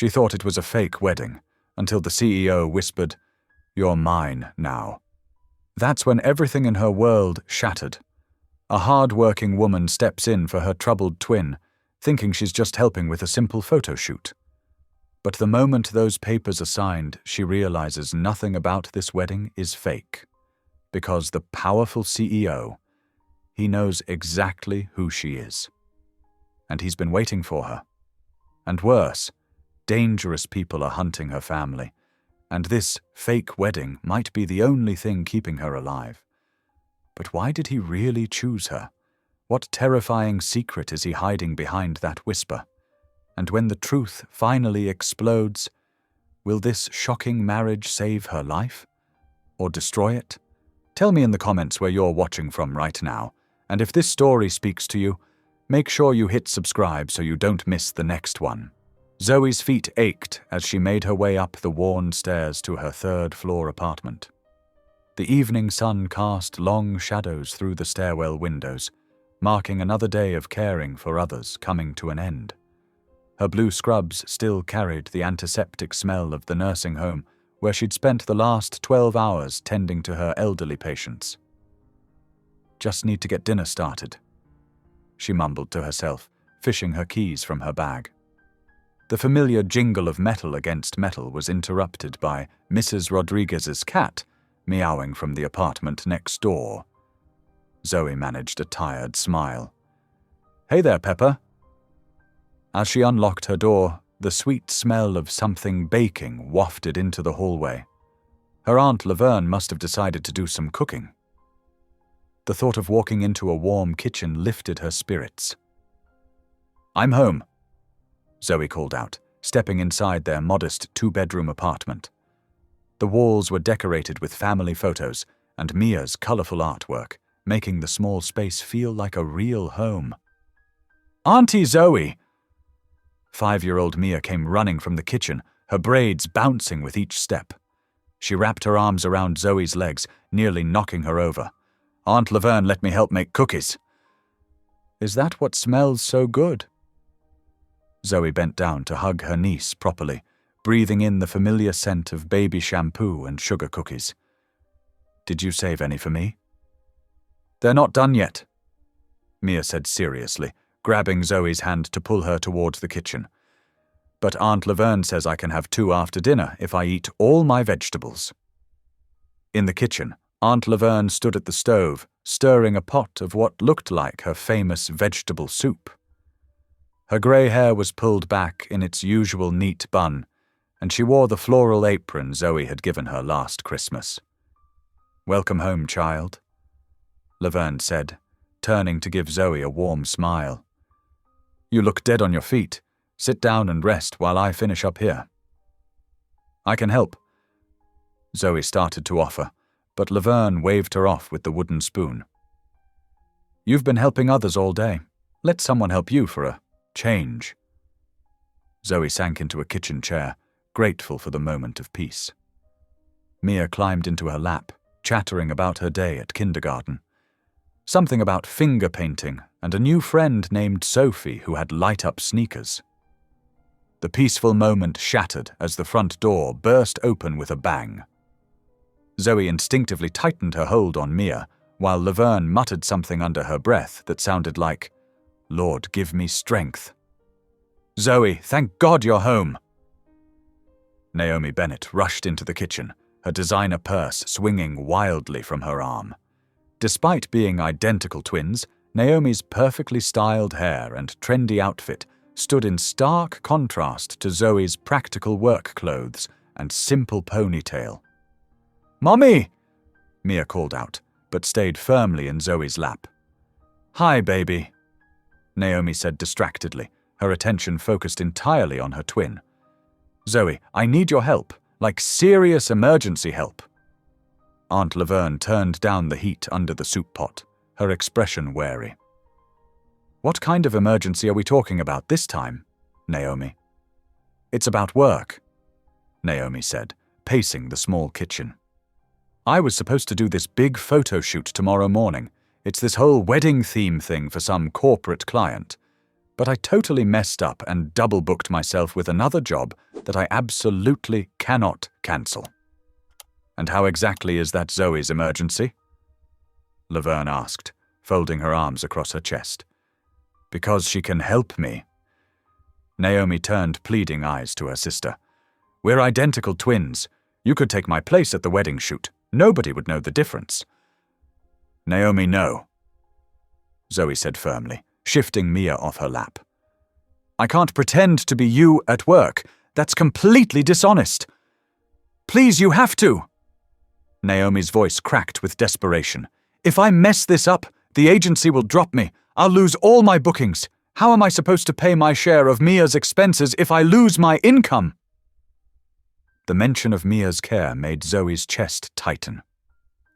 She thought it was a fake wedding, until the CEO whispered, "You're mine now." That's when everything in her world shattered. A hard-working woman steps in for her troubled twin, thinking she's just helping with a simple photo shoot. But the moment those papers are signed, she realizes nothing about this wedding is fake. Because the powerful CEO, he knows exactly who she is. And he's been waiting for her. And worse, dangerous people are hunting her family, and this fake wedding might be the only thing keeping her alive. But why did he really choose her? What terrifying secret is he hiding behind that whisper? And when the truth finally explodes, will this shocking marriage save her life? Or destroy it? Tell me in the comments where you're watching from right now, and if this story speaks to you, make sure you hit subscribe so you don't miss the next one. Zoe's feet ached as she made her way up the worn stairs to her third-floor apartment. The evening sun cast long shadows through the stairwell windows, marking another day of caring for others coming to an end. Her blue scrubs still carried the antiseptic smell of the nursing home where she'd spent the last 12 hours tending to her elderly patients. "Just need to get dinner started," she mumbled to herself, fishing her keys from her bag. The familiar jingle of metal against metal was interrupted by Mrs. Rodriguez's cat meowing from the apartment next door. Zoe managed a tired smile. "Hey there, Pepper." As she unlocked her door, the sweet smell of something baking wafted into the hallway. Her Aunt Laverne must have decided to do some cooking. The thought of walking into a warm kitchen lifted her spirits. "I'm home," Zoe called out, stepping inside their modest two-bedroom apartment. The walls were decorated with family photos and Mia's colorful artwork, making the small space feel like a real home. "Auntie Zoe!" 5-year-old Mia came running from the kitchen, her braids bouncing with each step. She wrapped her arms around Zoe's legs, nearly knocking her over. "Aunt Laverne let me help make cookies." "Is that what smells so good?" Zoe bent down to hug her niece properly, breathing in the familiar scent of baby shampoo and sugar cookies. "Did you save any for me?" "They're not done yet," Mia said seriously, grabbing Zoe's hand to pull her towards the kitchen. "But Aunt Laverne says I can have 2 after dinner if I eat all my vegetables." In the kitchen, Aunt Laverne stood at the stove, stirring a pot of what looked like her famous vegetable soup. Her grey hair was pulled back in its usual neat bun, and she wore the floral apron Zoe had given her last Christmas. "Welcome home, child," Laverne said, turning to give Zoe a warm smile. "You look dead on your feet. Sit down and rest while I finish up here." "I can help," Zoe started to offer, but Laverne waved her off with the wooden spoon. "You've been helping others all day. Let someone help you for a change." Zoe sank into a kitchen chair, grateful for the moment of peace. Mia climbed into her lap, chattering about her day at kindergarten. Something about finger painting and a new friend named Sophie who had light-up sneakers. The peaceful moment shattered as the front door burst open with a bang. Zoe instinctively tightened her hold on Mia, while Laverne muttered something under her breath that sounded like, "Lord, give me strength." "Zoe, thank God you're home!" Naomi Bennett rushed into the kitchen, her designer purse swinging wildly from her arm. Despite being identical twins, Naomi's perfectly styled hair and trendy outfit stood in stark contrast to Zoe's practical work clothes and simple ponytail. "Mommy!" Mia called out, but stayed firmly in Zoe's lap. "Hi, baby," Naomi said distractedly, her attention focused entirely on her twin. "Zoe, I need your help, like serious emergency help." Aunt Laverne turned down the heat under the soup pot, her expression wary. "What kind of emergency are we talking about this time, Naomi?" "It's about work," Naomi said, pacing the small kitchen. "I was supposed to do this big photo shoot tomorrow morning. It's this whole wedding theme thing for some corporate client. but I totally messed up and double-booked myself with another job that I absolutely cannot cancel." "And how exactly is that Zoe's emergency?" Laverne asked, folding her arms across her chest. "Because she can help me." Naomi turned pleading eyes to her sister. "We're identical twins. You could take my place at the wedding shoot. Nobody would know the difference." "Naomi, no," Zoe said firmly, shifting Mia off her lap. "I can't pretend to be you at work. That's completely dishonest. Please, you have to." Naomi's voice cracked with desperation. "If I mess this up, the agency will drop me. I'll lose all my bookings. How am I supposed to pay my share of Mia's expenses if I lose my income?" The mention of Mia's care made Zoe's chest tighten.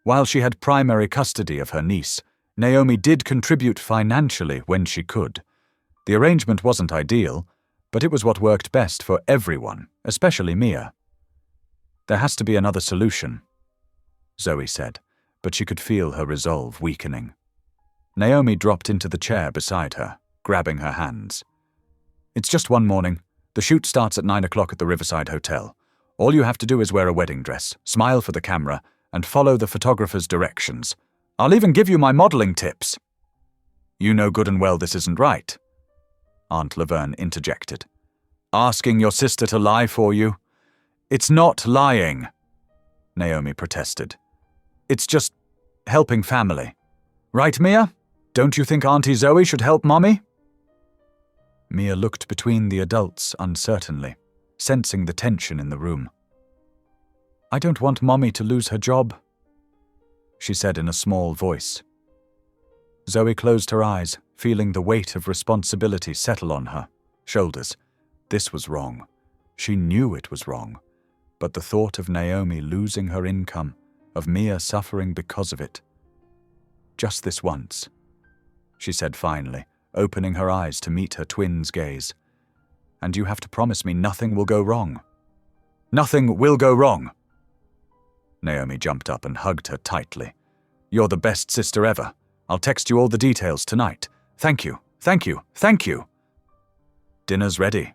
While she had primary custody of her niece, Naomi did contribute financially when she could. The arrangement wasn't ideal, but it was what worked best for everyone, especially Mia. "There has to be another solution," Zoe said, but she could feel her resolve weakening. Naomi dropped into the chair beside her, grabbing her hands. "It's just one morning. The shoot starts at 9 o'clock at the Riverside Hotel. All you have to do is wear a wedding dress, smile for the camera, and follow the photographer's directions. I'll even give you my modeling tips." "You know good and well this isn't right," Aunt Laverne interjected. "Asking your sister to lie for you?" "It's not lying," Naomi protested. "It's just helping family. Right, Mia? Don't you think Auntie Zoe should help Mommy?" Mia looked between the adults uncertainly, sensing the tension in the room. "I don't want Mommy to lose her job," she said in a small voice. Zoe closed her eyes, feeling the weight of responsibility settle on her shoulders. This was wrong. She knew it was wrong. But the thought of Naomi losing her income, of Mia suffering because of it. "Just this once," she said finally, opening her eyes to meet her twin's gaze. "And you have to promise me nothing will go wrong." "Nothing will go wrong!" Naomi jumped up and hugged her tightly. "You're the best sister ever. I'll text you all the details tonight. Thank you, thank you, thank you." "Dinner's ready,"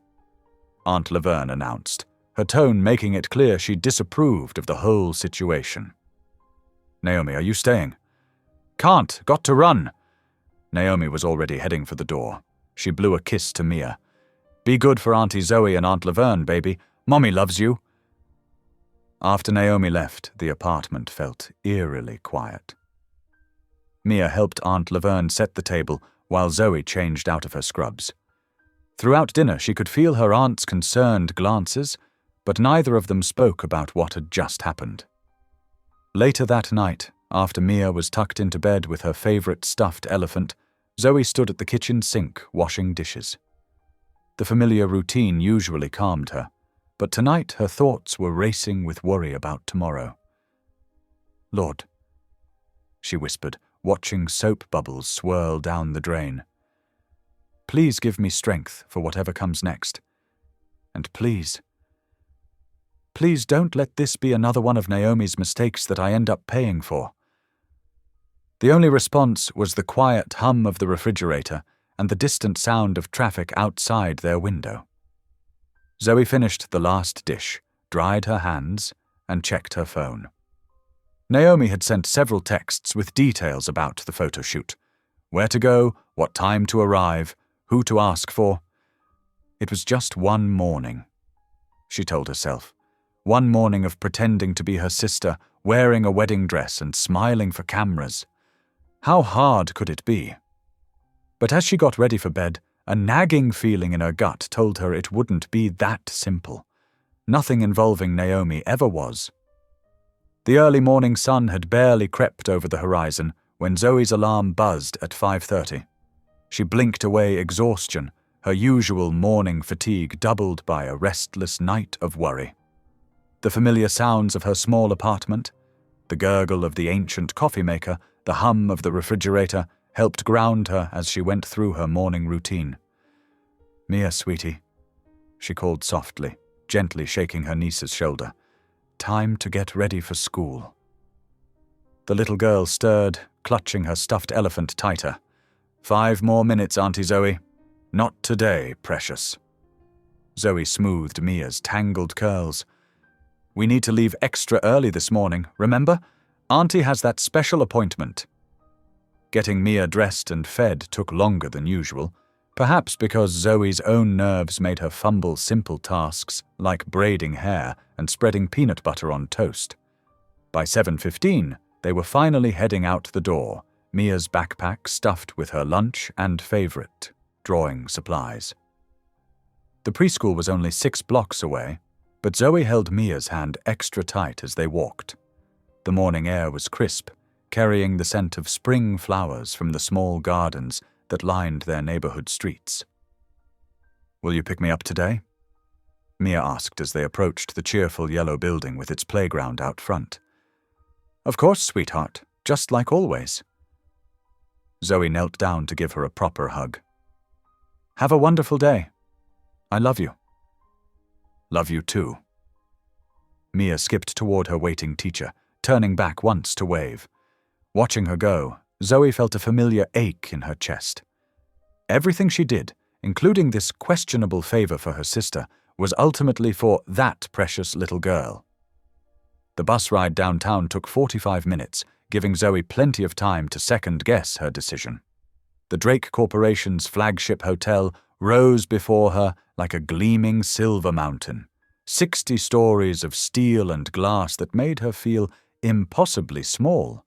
Aunt Laverne announced, her tone making it clear she disapproved of the whole situation. "Naomi, are you staying?" "Can't, got to run." Naomi was already heading for the door. She blew a kiss to Mia. "Be good for Auntie Zoe and Aunt Laverne, baby. Mommy loves you." After Naomi left, the apartment felt eerily quiet. Mia helped Aunt Laverne set the table while Zoe changed out of her scrubs. Throughout dinner, she could feel her aunt's concerned glances, but neither of them spoke about what had just happened. Later that night, after Mia was tucked into bed with her favorite stuffed elephant, Zoe stood at the kitchen sink washing dishes. The familiar routine usually calmed her, but tonight her thoughts were racing with worry about tomorrow. "Lord," she whispered, watching soap bubbles swirl down the drain. "Please give me strength for whatever comes next. And please don't let this be another one of Naomi's mistakes that I end up paying for." The only response was the quiet hum of the refrigerator and the distant sound of traffic outside their window. Zoe finished the last dish, dried her hands, and checked her phone. Naomi had sent several texts with details about the photo shoot. Where to go, what time to arrive, who to ask for. It was just one morning, she told herself. One morning of pretending to be her sister, wearing a wedding dress and smiling for cameras. How hard could it be? But as she got ready for bed, a nagging feeling in her gut told her it wouldn't be that simple. Nothing involving Naomi ever was. The early morning sun had barely crept over the horizon when Zoe's alarm buzzed at 5:30. She blinked away exhaustion, her usual morning fatigue doubled by a restless night of worry. The familiar sounds of her small apartment, the gurgle of the ancient coffee maker, the hum of the refrigerator, helped ground her as she went through her morning routine. "Mia, sweetie," she called softly, gently shaking her niece's shoulder. "Time to get ready for school." The little girl stirred, clutching her stuffed elephant tighter. 5 more minutes, Auntie Zoe. Not today, precious. Zoe smoothed Mia's tangled curls. We need to leave extra early this morning, remember? Auntie has that special appointment. Getting Mia dressed and fed took longer than usual, perhaps because Zoe's own nerves made her fumble simple tasks like braiding hair and spreading peanut butter on toast. By 7:15, they were finally heading out the door, Mia's backpack stuffed with her lunch and favorite, drawing supplies. The preschool was only 6 blocks away, but Zoe held Mia's hand extra tight as they walked. The morning air was crisp, carrying the scent of spring flowers from the small gardens that lined their neighborhood streets. Will you pick me up today? Mia asked as they approached the cheerful yellow building with its playground out front. Of course, sweetheart, just like always. Zoe knelt down to give her a proper hug. Have a wonderful day. I love you. Love you too. Mia skipped toward her waiting teacher, turning back once to wave. Watching her go, Zoe felt a familiar ache in her chest. Everything she did, including this questionable favor for her sister, was ultimately for that precious little girl. The bus ride downtown took 45 minutes, giving Zoe plenty of time to second-guess her decision. The Drake Corporation's flagship hotel rose before her like a gleaming silver mountain, 60 stories of steel and glass that made her feel impossibly small.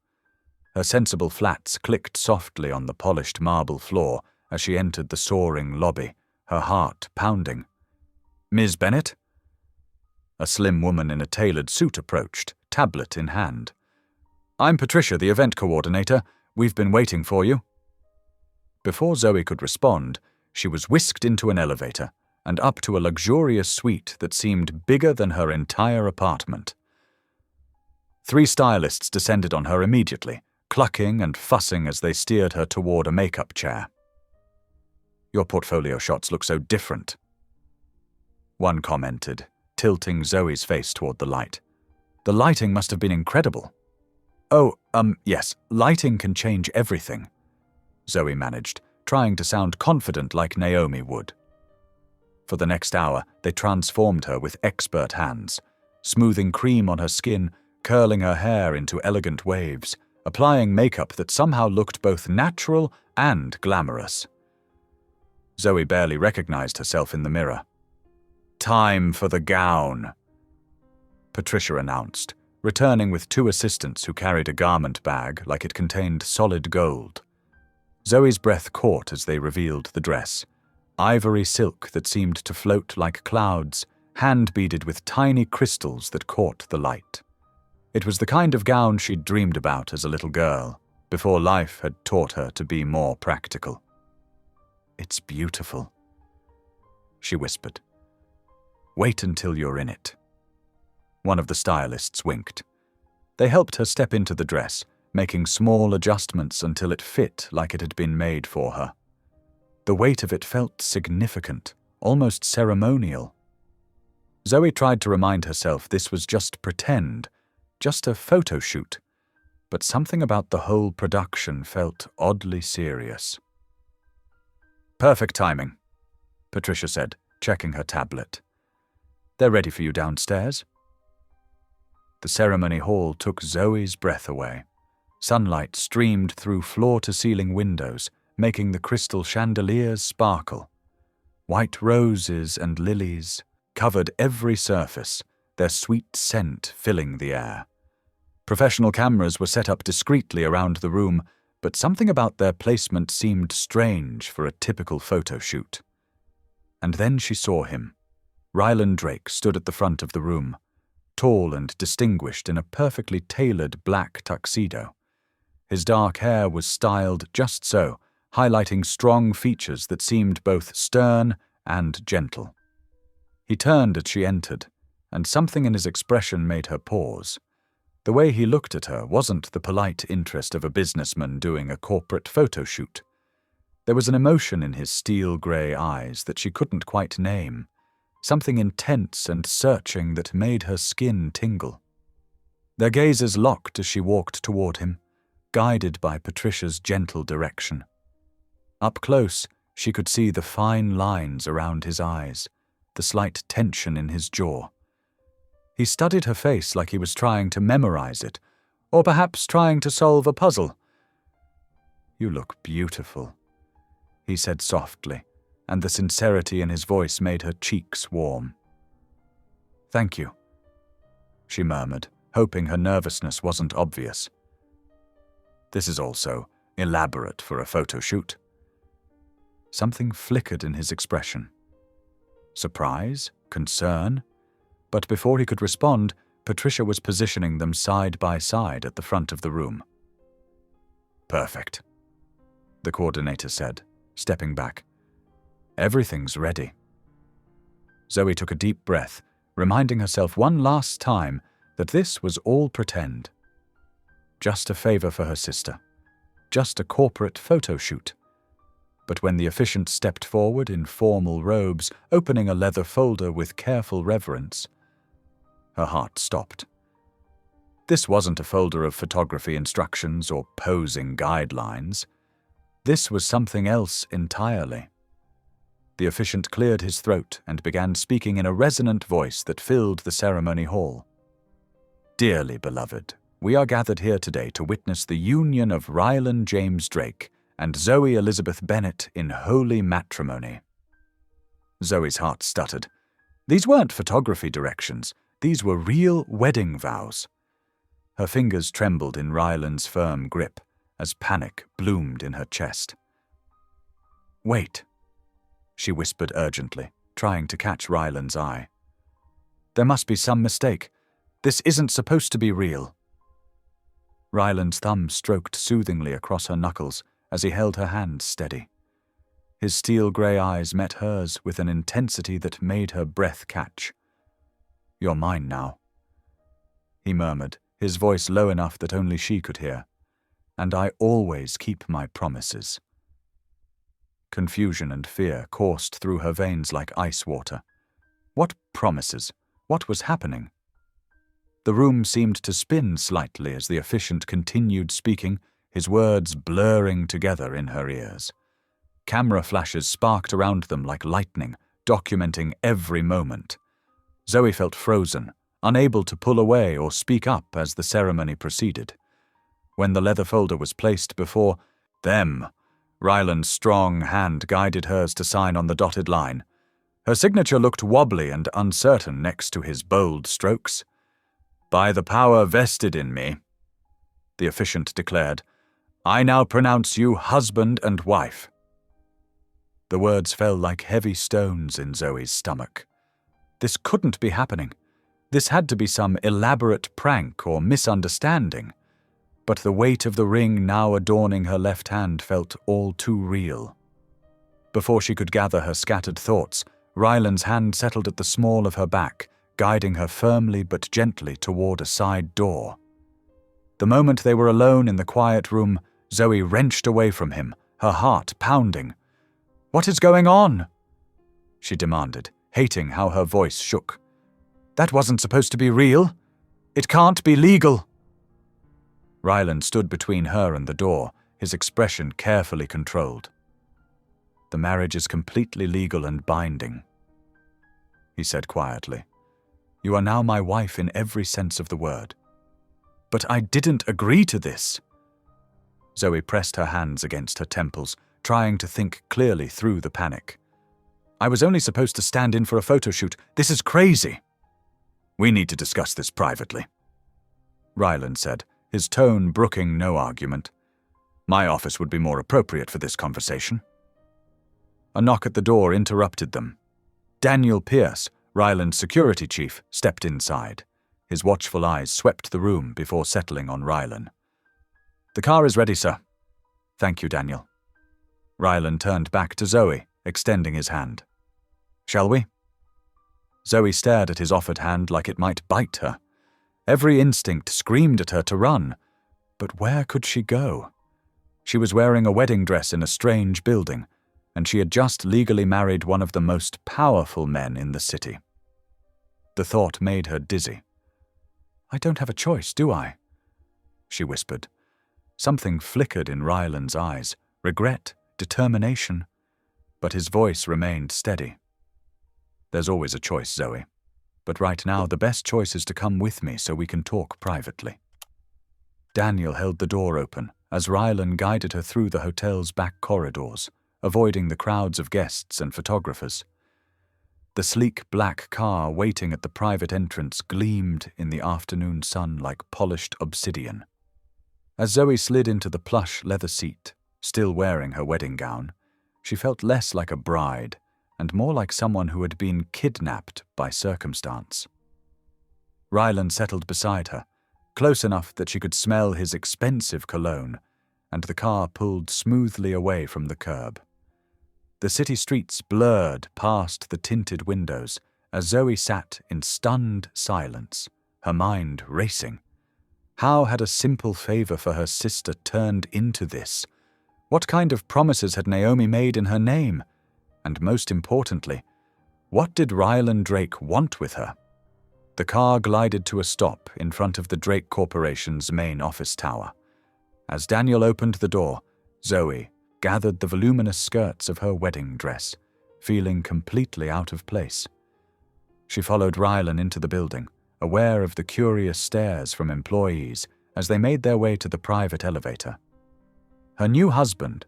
Her sensible flats clicked softly on the polished marble floor as she entered the soaring lobby, her heart pounding. Ms. Bennett? A slim woman in a tailored suit approached, tablet in hand. I'm Patricia, the event coordinator. We've been waiting for you. Before Zoe could respond, she was whisked into an elevator and up to a luxurious suite that seemed bigger than her entire apartment. 3 stylists descended on her immediately, clucking and fussing as they steered her toward a makeup chair. Your portfolio shots look so different, one commented, tilting Zoe's face toward the light. The lighting must have been incredible. Oh, yes, lighting can change everything, Zoe managed, trying to sound confident like Naomi would. For the next hour, they transformed her with expert hands, smoothing cream on her skin, curling her hair into elegant waves, applying makeup that somehow looked both natural and glamorous. Zoe barely recognized herself in the mirror. Time for the gown, Patricia announced, returning with 2 assistants who carried a garment bag like it contained solid gold. Zoe's breath caught as they revealed the dress, ivory silk that seemed to float like clouds, hand-beaded with tiny crystals that caught the light. It was the kind of gown she'd dreamed about as a little girl, before life had taught her to be more practical. It's beautiful, she whispered. Wait until you're in it. One of the stylists winked. They helped her step into the dress, making small adjustments until it fit like it had been made for her. The weight of it felt significant, almost ceremonial. Zoe tried to remind herself this was just pretend, just a photo shoot, but something about the whole production felt oddly serious. Perfect timing, Patricia said, checking her tablet. They're ready for you downstairs. The ceremony hall took Zoe's breath away. Sunlight streamed through floor-to-ceiling windows, making the crystal chandeliers sparkle. White roses and lilies covered every surface, their sweet scent filling the air. Professional cameras were set up discreetly around the room, but something about their placement seemed strange for a typical photo shoot. And then she saw him. Ryland Drake stood at the front of the room, tall and distinguished in a perfectly tailored black tuxedo. His dark hair was styled just so, highlighting strong features that seemed both stern and gentle. He turned as she entered, and something in his expression made her pause. The way he looked at her wasn't the polite interest of a businessman doing a corporate photo shoot. There was an emotion in his steel-grey eyes that she couldn't quite name, something intense and searching that made her skin tingle. Their gazes locked as she walked toward him, guided by Patricia's gentle direction. Up close, She could see the fine lines around his eyes, the slight tension in his jaw. He studied her face like he was trying to memorize it, or perhaps trying to solve a puzzle. "You look beautiful," he said softly, and the sincerity in his voice made her cheeks warm. "Thank you," she murmured, hoping her nervousness wasn't obvious. "This is also elaborate for a photo shoot." Something flickered in his expression. Surprise? Concern? But before he could respond, Patricia was positioning them side by side at the front of the room. "Perfect," the coordinator said, stepping back. "Everything's ready." Zoe took a deep breath, reminding herself one last time that this was all pretend. Just a favor for her sister. Just a corporate photo shoot. But when the officiant stepped forward in formal robes, opening a leather folder with careful reverence, her heart stopped. This wasn't a folder of photography instructions or posing guidelines. This was something else entirely. The officiant cleared his throat and began speaking in a resonant voice that filled the ceremony hall. "Dearly beloved, we are gathered here today to witness the union of Rylan James Drake and Zoe Elizabeth Bennet in holy matrimony." Zoe's heart stuttered. These weren't photography directions. These were real wedding vows. Her fingers trembled in Rylan's firm grip as panic bloomed in her chest. "Wait," she whispered urgently, trying to catch Rylan's eye. "There must be some mistake. This isn't supposed to be real." Rylan's thumb stroked soothingly across her knuckles as he held her hand steady. His steel-grey eyes met hers with an intensity that made her breath catch. "You're mine now," he murmured, his voice low enough that only she could hear. "And I always keep my promises." Confusion and fear coursed through her veins like ice water. What promises? What was happening? The room seemed to spin slightly as the officiant continued speaking, his words blurring together in her ears. Camera flashes sparked around them like lightning, documenting every moment. Zoe felt frozen, unable to pull away or speak up as the ceremony proceeded. When the leather folder was placed before them, Rylan's strong hand guided hers to sign on the dotted line. Her signature looked wobbly and uncertain next to his bold strokes. "By the power vested in me," the officiant declared, "I now pronounce you husband and wife." The words fell like heavy stones in Zoe's stomach. This couldn't be happening. This had to be some elaborate prank or misunderstanding. But the weight of the ring now adorning her left hand felt all too real. Before she could gather her scattered thoughts, Rylan's hand settled at the small of her back, guiding her firmly but gently toward a side door. The moment they were alone in the quiet room, Zoe wrenched away from him, her heart pounding. "What is going on?" she demanded, hating how her voice shook. "That wasn't supposed to be real. It can't be legal." Rylan stood between her and the door, his expression carefully controlled. "The marriage is completely legal and binding," he said quietly. "You are now my wife in every sense of the word." "But I didn't agree to this." Zoe pressed her hands against her temples, trying to think clearly through the panic. "I was only supposed to stand in for a photo shoot. This is crazy." "We need to discuss this privately," Rylan said, his tone brooking no argument. "My office would be more appropriate for this conversation." A knock at the door interrupted them. Daniel Pierce, Rylan's security chief, stepped inside. His watchful eyes swept the room before settling on Rylan. "The car is ready, sir." "Thank you, Daniel." Rylan turned back to Zoe, extending his hand. "Shall we?" Zoe stared at his offered hand like it might bite her. Every instinct screamed at her to run. But where could she go? She was wearing a wedding dress in a strange building, and she had just legally married one of the most powerful men in the city. The thought made her dizzy. "I don't have a choice, do I?" she whispered. Something flickered in Rylan's eyes. Regret, determination. but his voice remained steady. "There's always a choice, Zoe. But right now, the best choice is to come with me so we can talk privately." Daniel held the door open as Rylan guided her through the hotel's back corridors, avoiding the crowds of guests and photographers. The sleek black car waiting at the private entrance gleamed in the afternoon sun like polished obsidian. As Zoe slid into the plush leather seat, still wearing her wedding gown, she felt less like a bride and more like someone who had been kidnapped by circumstance. Rylan settled beside her, close enough that she could smell his expensive cologne, and the car pulled smoothly away from the curb. The city streets blurred past the tinted windows as Zoe sat in stunned silence, her mind racing. How had a simple favor for her sister turned into this? What kind of promises had Naomi made in her name? And most importantly, what did Rylan Drake want with her? The car glided to a stop in front of the Drake Corporation's main office tower. As Daniel opened the door, Zoe gathered the voluminous skirts of her wedding dress, feeling completely out of place. She followed Rylan into the building, aware of the curious stares from employees as they made their way to the private elevator. Her new husband,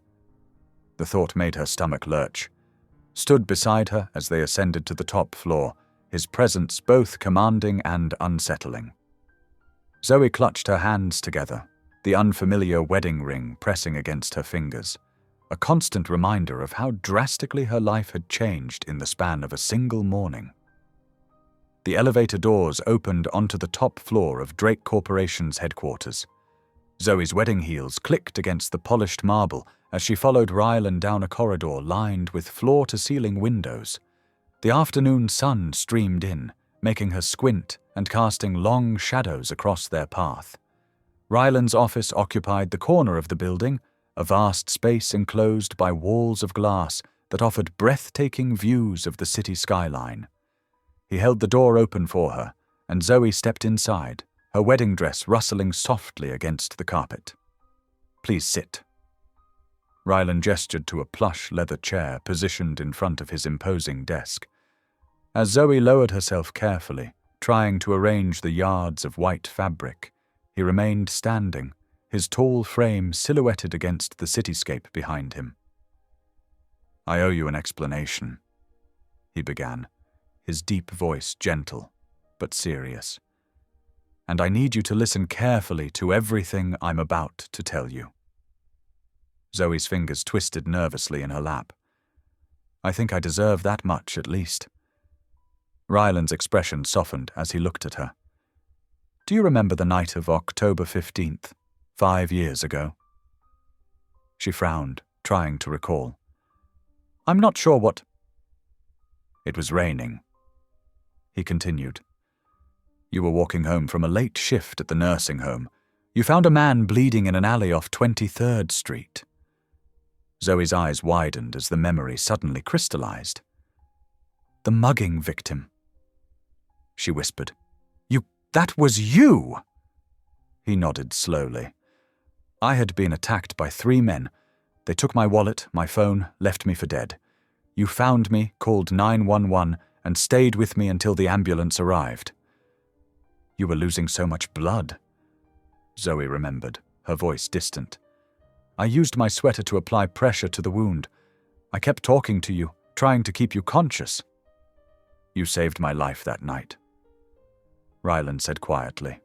the thought made her stomach lurch, stood beside her as they ascended to the top floor, his presence both commanding and unsettling. Zoe clutched her hands together, the unfamiliar wedding ring pressing against her fingers, a constant reminder of how drastically her life had changed in the span of a single morning. The elevator doors opened onto the top floor of Drake Corporation's headquarters. Zoe's wedding heels clicked against the polished marble as she followed Rylan down a corridor lined with floor-to-ceiling windows. The afternoon sun streamed in, making her squint and casting long shadows across their path. Rylan's office occupied the corner of the building, a vast space enclosed by walls of glass that offered breathtaking views of the city skyline. He held the door open for her, and Zoe stepped inside, her wedding dress rustling softly against the carpet. "Please sit." Rylan gestured to a plush leather chair positioned in front of his imposing desk. As Zoe lowered herself carefully, trying to arrange the yards of white fabric, he remained standing, his tall frame silhouetted against the cityscape behind him. "I owe you an explanation," he began, his deep voice gentle but serious. "And I need you to listen carefully to everything I'm about to tell you." Zoe's fingers twisted nervously in her lap. "I think I deserve that much, at least." Rylan's expression softened as he looked at her. "Do you remember the night of October 15th, 5 years ago?" She frowned, trying to recall. "I'm not sure what—" "It was raining," he continued. "You were walking home from a late shift at the nursing home. You found a man bleeding in an alley off 23rd Street. Zoe's eyes widened as the memory suddenly crystallized. "The mugging victim," she whispered. That was you!" He nodded slowly. "I had been attacked by 3 men. They took my wallet, my phone, left me for dead. You found me, called 911, and stayed with me until the ambulance arrived." "You were losing so much blood," Zoe remembered, her voice distant. "I used my sweater to apply pressure to the wound. I kept talking to you, trying to keep you conscious." "You saved my life that night," Rylan said quietly.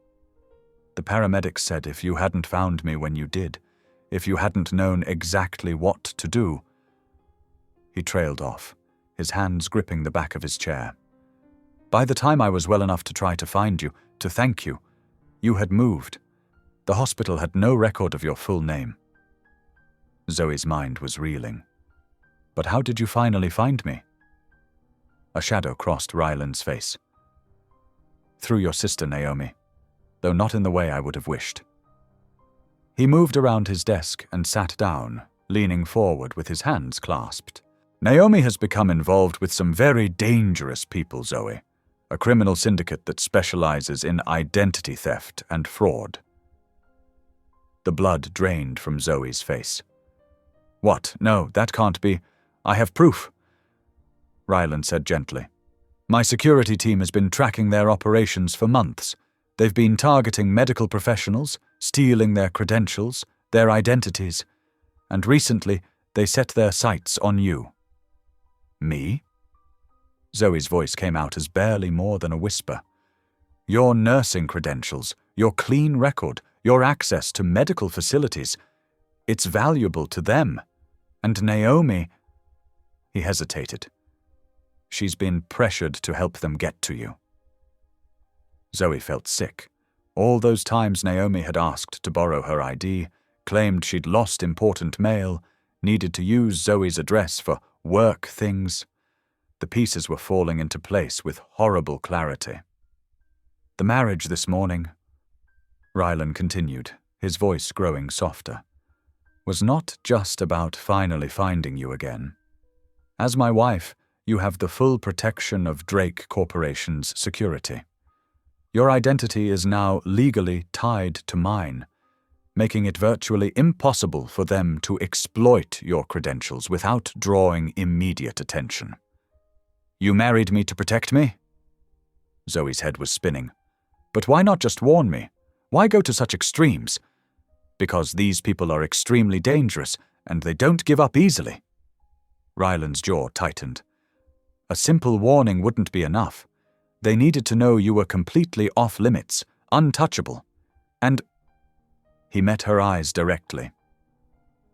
"The paramedics said if you hadn't found me when you did, if you hadn't known exactly what to do—" He trailed off, his hands gripping the back of his chair. "By the time I was well enough to try to find you, to thank you, you had moved. The hospital had no record of your full name." Zoe's mind was reeling. "But how did you finally find me?" A shadow crossed Rylan's face. "Through your sister, Naomi, though not in the way I would have wished." He moved around his desk and sat down, leaning forward with his hands clasped. "Naomi has become involved with some very dangerous people, Zoe, a criminal syndicate that specializes in identity theft and fraud." The blood drained from Zoe's face. "What? No, that can't be. I have proof, Ryland said gently. My security team has been tracking their operations for months. They've been targeting medical professionals, stealing their credentials, their identities, and recently they set their sights on you. Me? Zoe's voice came out as barely more than a whisper. Your nursing credentials, your clean record, your access to medical facilities, it's valuable to them. And Naomi… He hesitated. She's been pressured to help them get to you. Zoe felt sick. All those times Naomi had asked to borrow her ID, claimed she'd lost important mail, needed to use Zoe's address for work things. The pieces were falling into place with horrible clarity. The marriage this morning, Ryland continued, his voice growing softer, was not just about finally finding you again. As my wife, you have the full protection of Drake Corporation's security. Your identity is now legally tied to mine, making it virtually impossible for them to exploit your credentials without drawing immediate attention. You married me to protect me? Zoe's head was spinning. But why not just warn me? Why go to such extremes? Because these people are extremely dangerous, and they don't give up easily. Ryland's jaw tightened. A simple warning wouldn't be enough. They needed to know you were completely off-limits, untouchable. And… He met her eyes directly.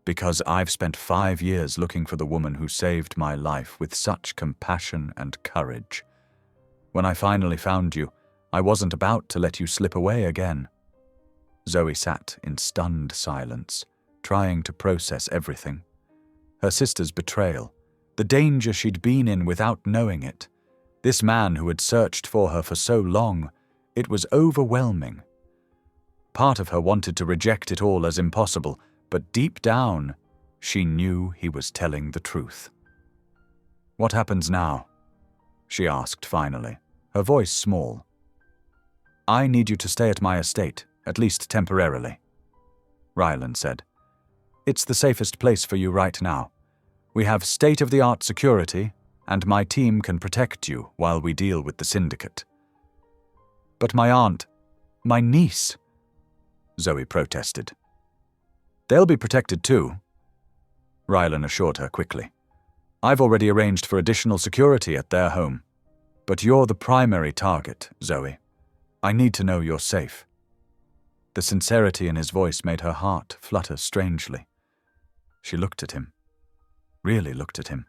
Because I've spent 5 years looking for the woman who saved my life with such compassion and courage. When I finally found you, I wasn't about to let you slip away again. Zoe sat in stunned silence, trying to process everything. Her sister's betrayal, the danger she'd been in without knowing it. This man who had searched for her for so long, it was overwhelming. Part of her wanted to reject it all as impossible, but deep down, she knew he was telling the truth. What happens now? She asked finally, her voice small. I need you to stay at my estate, at least temporarily, Ryland said. It's the safest place for you right now. We have state-of-the-art security, and my team can protect you while we deal with the syndicate. But my aunt, my niece, Zoe protested. They'll be protected too, Ryland assured her quickly. I've already arranged for additional security at their home. But you're the primary target, Zoe. I need to know you're safe. The sincerity in his voice made her heart flutter strangely. She looked at him, really looked at him,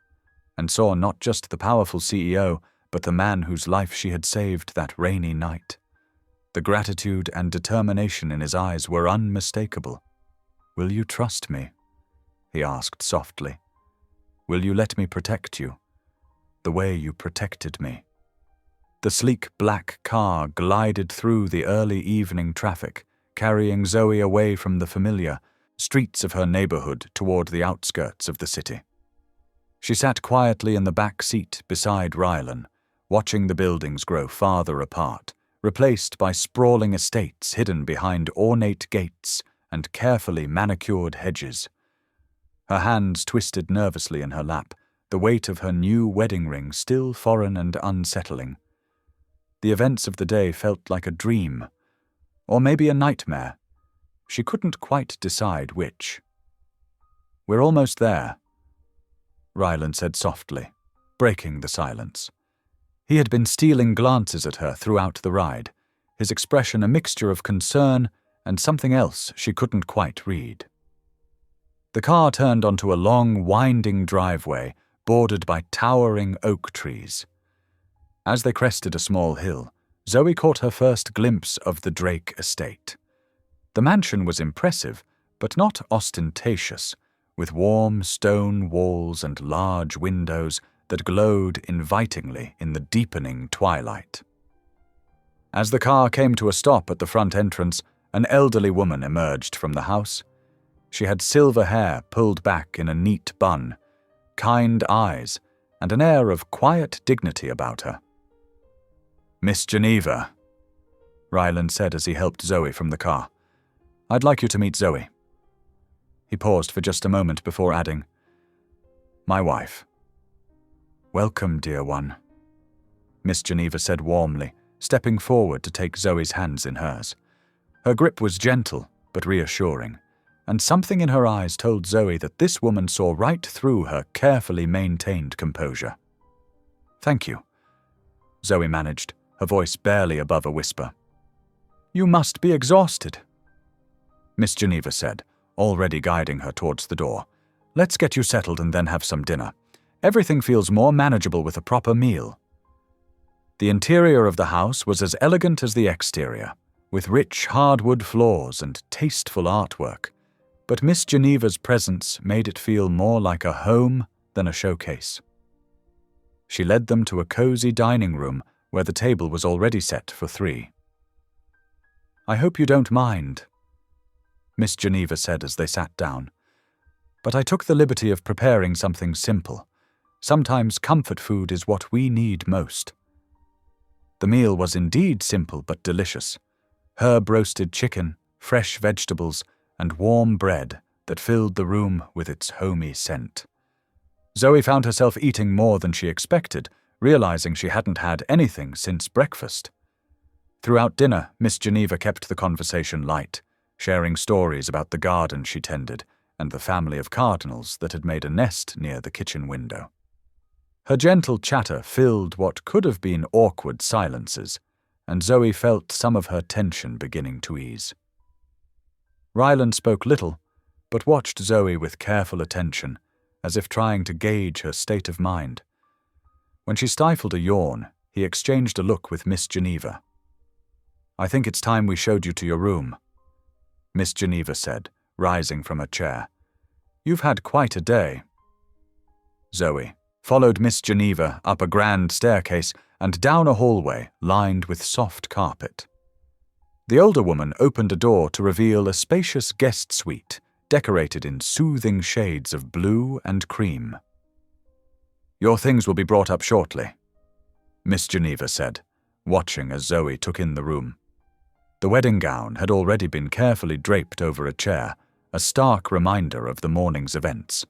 and saw not just the powerful CEO, but the man whose life she had saved that rainy night. The gratitude and determination in his eyes were unmistakable. Will you trust me? He asked softly. Will you let me protect you, the way you protected me? The sleek black car glided through the early evening traffic, carrying Zoe away from the familiar streets of her neighborhood toward the outskirts of the city. She sat quietly in the back seat beside Ryland, watching the buildings grow farther apart, replaced by sprawling estates hidden behind ornate gates and carefully manicured hedges. Her hands twisted nervously in her lap, the weight of her new wedding ring still foreign and unsettling. The events of the day felt like a dream, or maybe a nightmare. She couldn't quite decide which. We're almost there, Ryland said softly, breaking the silence. He had been stealing glances at her throughout the ride, his expression a mixture of concern and something else she couldn't quite read. The car turned onto a long, winding driveway bordered by towering oak trees. As they crested a small hill, Zoe caught her first glimpse of the Drake estate. The mansion was impressive, but not ostentatious, with warm stone walls and large windows that glowed invitingly in the deepening twilight. As the car came to a stop at the front entrance, an elderly woman emerged from the house. She had silver hair pulled back in a neat bun, kind eyes, and an air of quiet dignity about her. Miss Geneva, Ryland said as he helped Zoe from the car. I'd like you to meet Zoe. He paused for just a moment before adding, My wife. Welcome, dear one, Miss Geneva said warmly, stepping forward to take Zoe's hands in hers. Her grip was gentle but reassuring, and something in her eyes told Zoe that this woman saw right through her carefully maintained composure. Thank you, Zoe managed, her voice barely above a whisper. You must be exhausted, Miss Geneva said, already guiding her towards the door. Let's get you settled and then have some dinner. Everything feels more manageable with a proper meal. The interior of the house was as elegant as the exterior, with rich hardwood floors and tasteful artwork, but Miss Geneva's presence made it feel more like a home than a showcase. She led them to a cozy dining room where the table was already set for 3. I hope you don't mind, Miss Geneva said as they sat down, but I took the liberty of preparing something simple. Sometimes comfort food is what we need most. The meal was indeed simple but delicious. Herb-roasted chicken, fresh vegetables, and warm bread that filled the room with its homey scent. Zoe found herself eating more than she expected, realizing she hadn't had anything since breakfast. Throughout dinner, Miss Geneva kept the conversation light, sharing stories about the garden she tended and the family of cardinals that had made a nest near the kitchen window. Her gentle chatter filled what could have been awkward silences, and Zoe felt some of her tension beginning to ease. Ryland spoke little, but watched Zoe with careful attention, as if trying to gauge her state of mind. When she stifled a yawn, he exchanged a look with Miss Geneva. I think it's time we showed you to your room, Miss Geneva said, rising from her chair. You've had quite a day. Zoe followed Miss Geneva up a grand staircase and down a hallway lined with soft carpet. The older woman opened a door to reveal a spacious guest suite decorated in soothing shades of blue and cream. Your things will be brought up shortly, Miss Geneva said, watching as Zoe took in the room. The wedding gown had already been carefully draped over a chair, a stark reminder of the morning's events.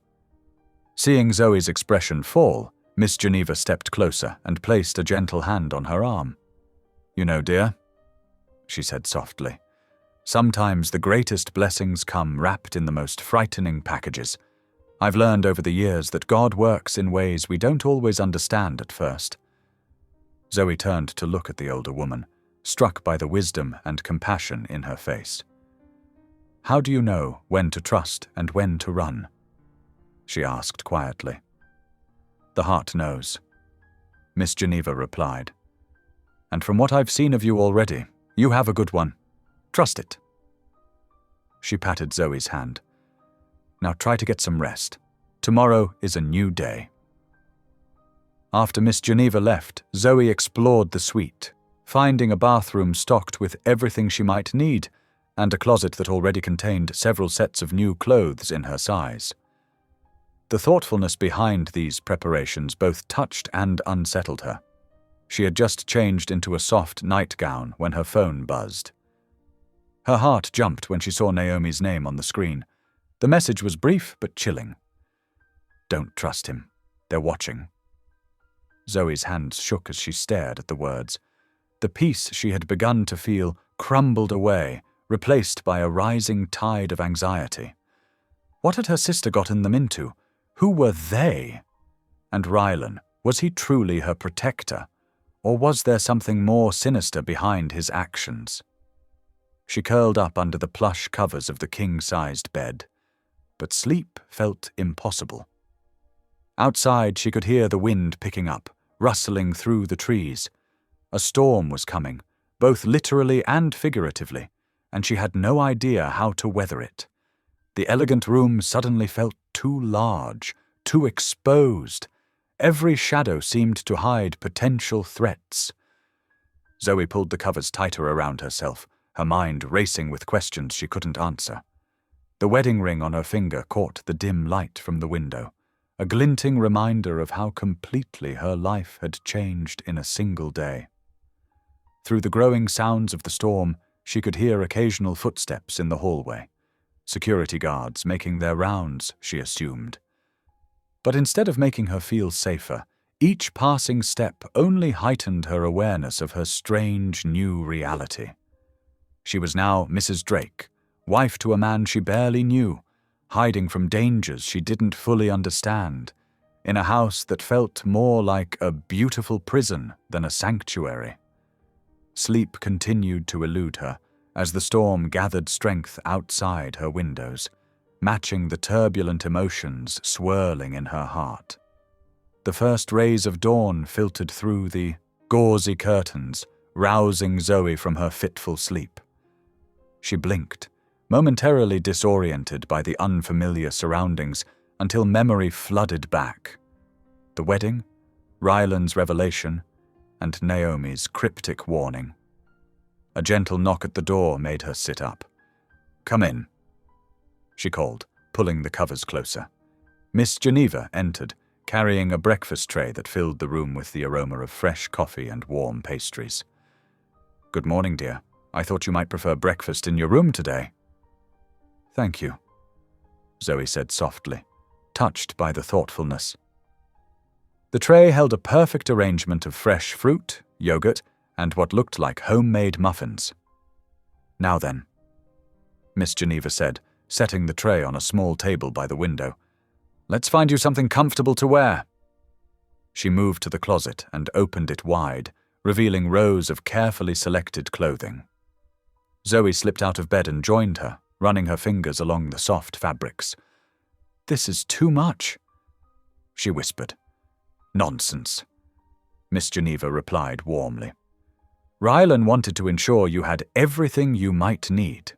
Seeing Zoe's expression fall, Miss Geneva stepped closer and placed a gentle hand on her arm. You know, dear, she said softly, sometimes the greatest blessings come wrapped in the most frightening packages. I've learned over the years that God works in ways we don't always understand at first. Zoe turned to look at the older woman, struck by the wisdom and compassion in her face. How do you know when to trust and when to run? She asked quietly. The heart knows, Miss Geneva replied. And from what I've seen of you already, you have a good one. Trust it. She patted Zoe's hand. Now try to get some rest. Tomorrow is a new day. After Miss Geneva left, Zoe explored the suite, finding a bathroom stocked with everything she might need, and a closet that already contained several sets of new clothes in her size. The thoughtfulness behind these preparations both touched and unsettled her. She had just changed into a soft nightgown when her phone buzzed. Her heart jumped when she saw Naomi's name on the screen. The message was brief but chilling. Don't trust him. They're watching. Zoe's hands shook as she stared at the words. The peace she had begun to feel crumbled away, replaced by a rising tide of anxiety. What had her sister gotten them into? Who were they? And Rylan, was he truly her protector, or was there something more sinister behind his actions? She curled up under the plush covers of the king-sized bed, but sleep felt impossible. Outside she could hear the wind picking up, rustling through the trees. A storm was coming, both literally and figuratively, and she had no idea how to weather it. The elegant room suddenly felt too large, too exposed. Every shadow seemed to hide potential threats. Zoe pulled the covers tighter around herself, her mind racing with questions she couldn't answer. The wedding ring on her finger caught the dim light from the window, a glinting reminder of how completely her life had changed in a single day. Through the growing sounds of the storm, she could hear occasional footsteps in the hallway. Security guards making their rounds, she assumed. But instead of making her feel safer, each passing step only heightened her awareness of her strange new reality. She was now Mrs. Drake, wife to a man she barely knew, hiding from dangers she didn't fully understand, in a house that felt more like a beautiful prison than a sanctuary. Sleep continued to elude her as the storm gathered strength outside her windows, matching the turbulent emotions swirling in her heart. The first rays of dawn filtered through the gauzy curtains, rousing Zoe from her fitful sleep. She blinked, momentarily disoriented by the unfamiliar surroundings, until memory flooded back. The wedding, Ryland's revelation, and Naomi's cryptic warning. A gentle knock at the door made her sit up. "Come in," she called, pulling the covers closer. Miss Geneva entered, carrying a breakfast tray that filled the room with the aroma of fresh coffee and warm pastries. "Good morning, dear. I thought you might prefer breakfast in your room today." "Thank you," Zoe said softly, touched by the thoughtfulness. The tray held a perfect arrangement of fresh fruit, yogurt, and what looked like homemade muffins. "Now then," Miss Geneva said, setting the tray on a small table by the window. "Let's find you something comfortable to wear." She moved to the closet and opened it wide, revealing rows of carefully selected clothing. Zoe slipped out of bed and joined her, running her fingers along the soft fabrics. "This is too much," she whispered. "Nonsense," Miss Geneva replied warmly. "Rylan wanted to ensure you had everything you might need.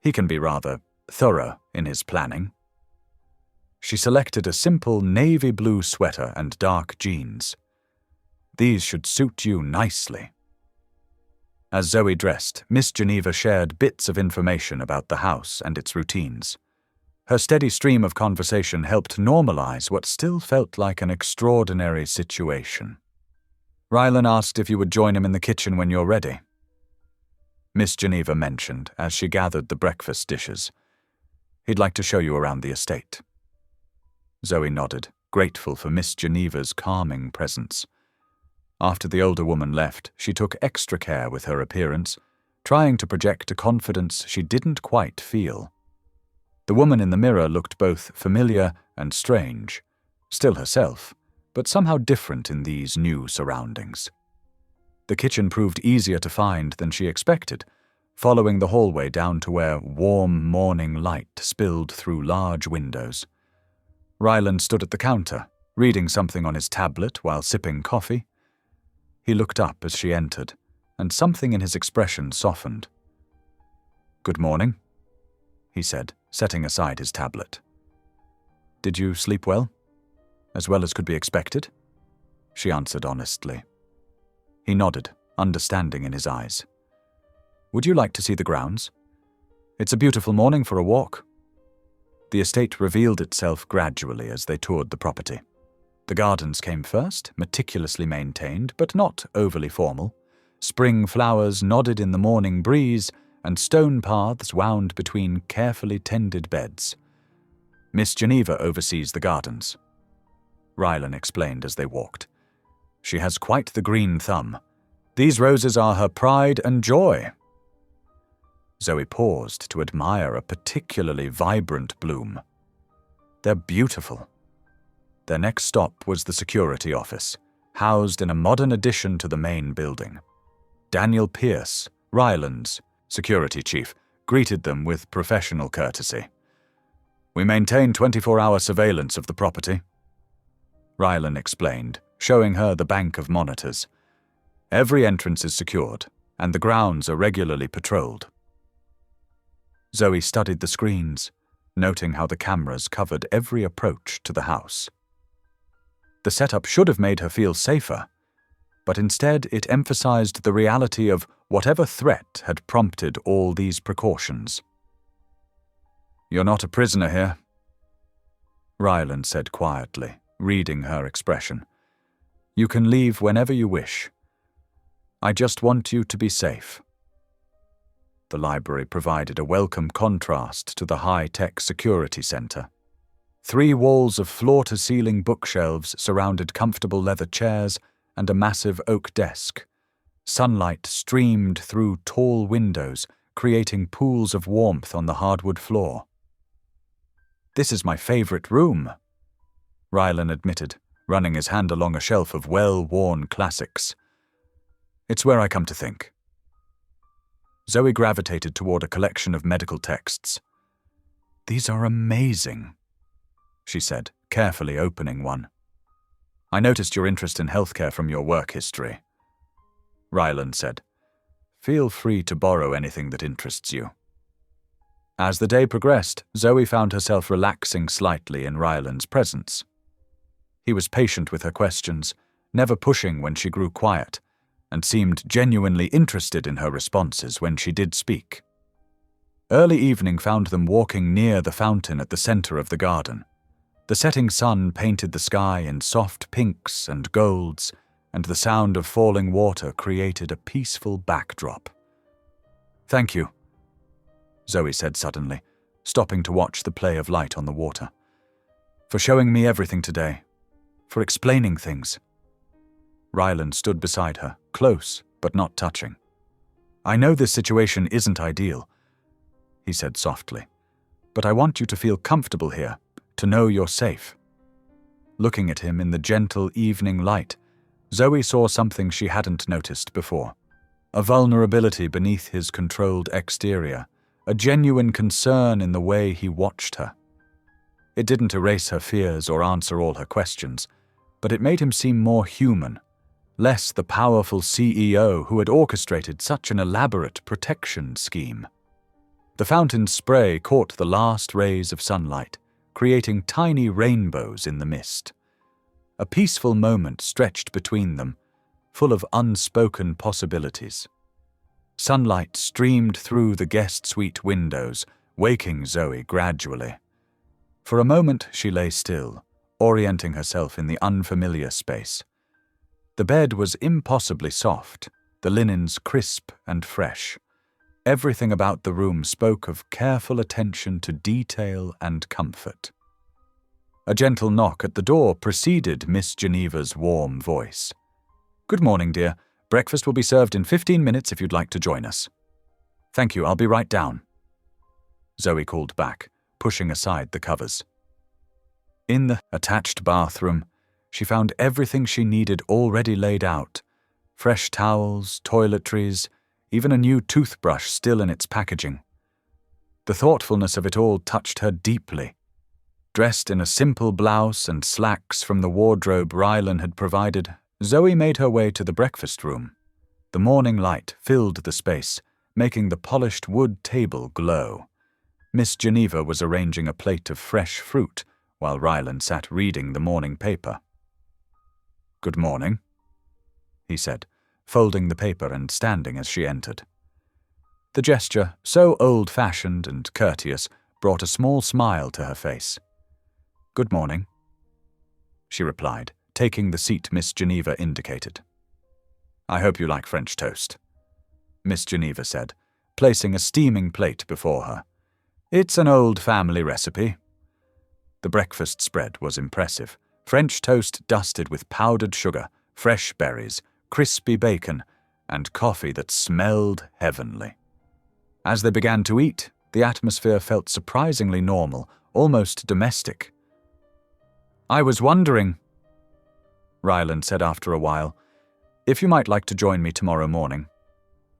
He can be rather thorough in his planning." She selected a simple navy blue sweater and dark jeans. "These should suit you nicely." As Zoe dressed, Miss Geneva shared bits of information about the house and its routines. Her steady stream of conversation helped normalize what still felt like an extraordinary situation. "Rylan asked if you would join him in the kitchen when you're ready," Miss Geneva mentioned as she gathered the breakfast dishes. "He'd like to show you around the estate." Zoe nodded, grateful for Miss Geneva's calming presence. After the older woman left, she took extra care with her appearance, trying to project a confidence she didn't quite feel. The woman in the mirror looked both familiar and strange, still herself, but somehow different in these new surroundings. The kitchen proved easier to find than she expected, following the hallway down to where warm morning light spilled through large windows. Ryland stood at the counter, reading something on his tablet while sipping coffee. He looked up as she entered, and something in his expression softened. "Good morning," he said, setting aside his tablet. "Did you sleep well? As well as could be expected?" she answered honestly. He nodded, understanding in his eyes. "Would you like to see the grounds? It's a beautiful morning for a walk." The estate revealed itself gradually as they toured the property. The gardens came first, meticulously maintained, but not overly formal. Spring flowers nodded in the morning breeze, and stone paths wound between carefully tended beds. "Miss Geneva oversees the gardens," Rylan explained as they walked. "She has quite the green thumb. These roses are her pride and joy." Zoe paused to admire a particularly vibrant bloom. "They're beautiful." Their next stop was the security office, housed in a modern addition to the main building. Daniel Pierce, Ryland's security chief, greeted them with professional courtesy. "We maintain 24-hour surveillance of the property," Ryland explained, showing her the bank of monitors. "Every entrance is secured, and the grounds are regularly patrolled." Zoe studied the screens, noting how the cameras covered every approach to the house. The setup should have made her feel safer, but instead it emphasized the reality of whatever threat had prompted all these precautions. "You're not a prisoner here," Ryland said quietly, reading her expression. "You can leave whenever you wish. I just want you to be safe." The library provided a welcome contrast to the high-tech security center. 3 walls of floor-to-ceiling bookshelves surrounded comfortable leather chairs and a massive oak desk. Sunlight streamed through tall windows, creating pools of warmth on the hardwood floor. "This is my favorite room," Rylan admitted, running his hand along a shelf of well-worn classics. "It's where I come to think." Zoe gravitated toward a collection of medical texts. "These are amazing," she said, carefully opening one. "I noticed your interest in healthcare from your work history," Rylan said. "Feel free to borrow anything that interests you." As the day progressed, Zoe found herself relaxing slightly in Rylan's presence. He was patient with her questions, never pushing when she grew quiet, and seemed genuinely interested in her responses when she did speak. Early evening found them walking near the fountain at the center of the garden. The setting sun painted the sky in soft pinks and golds, and the sound of falling water created a peaceful backdrop. "Thank you," Zoe said suddenly, stopping to watch the play of light on the water. "For showing me everything today. For explaining things." Rylan stood beside her, close but not touching. "I know this situation isn't ideal," he said softly, "but I want you to feel comfortable here, to know you're safe." Looking at him in the gentle evening light, Zoe saw something she hadn't noticed before. A vulnerability beneath his controlled exterior, a genuine concern in the way he watched her. It didn't erase her fears or answer all her questions, but it made him seem more human, less the powerful CEO who had orchestrated such an elaborate protection scheme. The fountain's spray caught the last rays of sunlight, creating tiny rainbows in the mist. A peaceful moment stretched between them, full of unspoken possibilities. Sunlight streamed through the guest suite windows, waking Zoe gradually. For a moment she lay still, orienting herself in the unfamiliar space. The bed was impossibly soft, the linens crisp and fresh. Everything about the room spoke of careful attention to detail and comfort. A gentle knock at the door preceded Miss Geneva's warm voice. "Good morning, dear. Breakfast will be served in 15 minutes if you'd like to join us." "Thank you, I'll be right down," Zoe called back, pushing aside the covers. In the attached bathroom, she found everything she needed already laid out. Fresh towels, toiletries, even a new toothbrush still in its packaging. The thoughtfulness of it all touched her deeply. Dressed in a simple blouse and slacks from the wardrobe Rylan had provided, Zoe made her way to the breakfast room. The morning light filled the space, making the polished wood table glow. Miss Geneva was arranging a plate of fresh fruit, while Rylan sat reading the morning paper. "Good morning," he said, folding the paper and standing as she entered. The gesture, so old-fashioned and courteous, brought a small smile to her face. "Good morning," she replied, taking the seat Miss Geneva indicated. "I hope you like French toast," Miss Geneva said, placing a steaming plate before her. "It's an old family recipe." The breakfast spread was impressive. French toast dusted with powdered sugar, fresh berries, crispy bacon, and coffee that smelled heavenly. As they began to eat, the atmosphere felt surprisingly normal, almost domestic. "I was wondering," Rylan said after a while, "if you might like to join me tomorrow morning.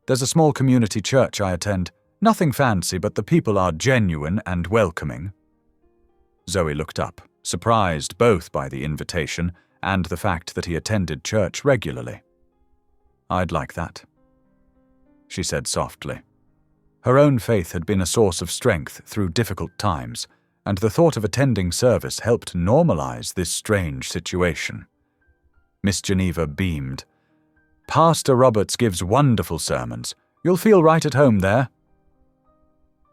There's a small community church I attend. Nothing fancy, but the people are genuine and welcoming." Zoe looked up, surprised both by the invitation and the fact that he attended church regularly. "I'd like that," she said softly. Her own faith had been a source of strength through difficult times, and the thought of attending service helped normalize this strange situation. Miss Geneva beamed. "Pastor Roberts gives wonderful sermons. You'll feel right at home there."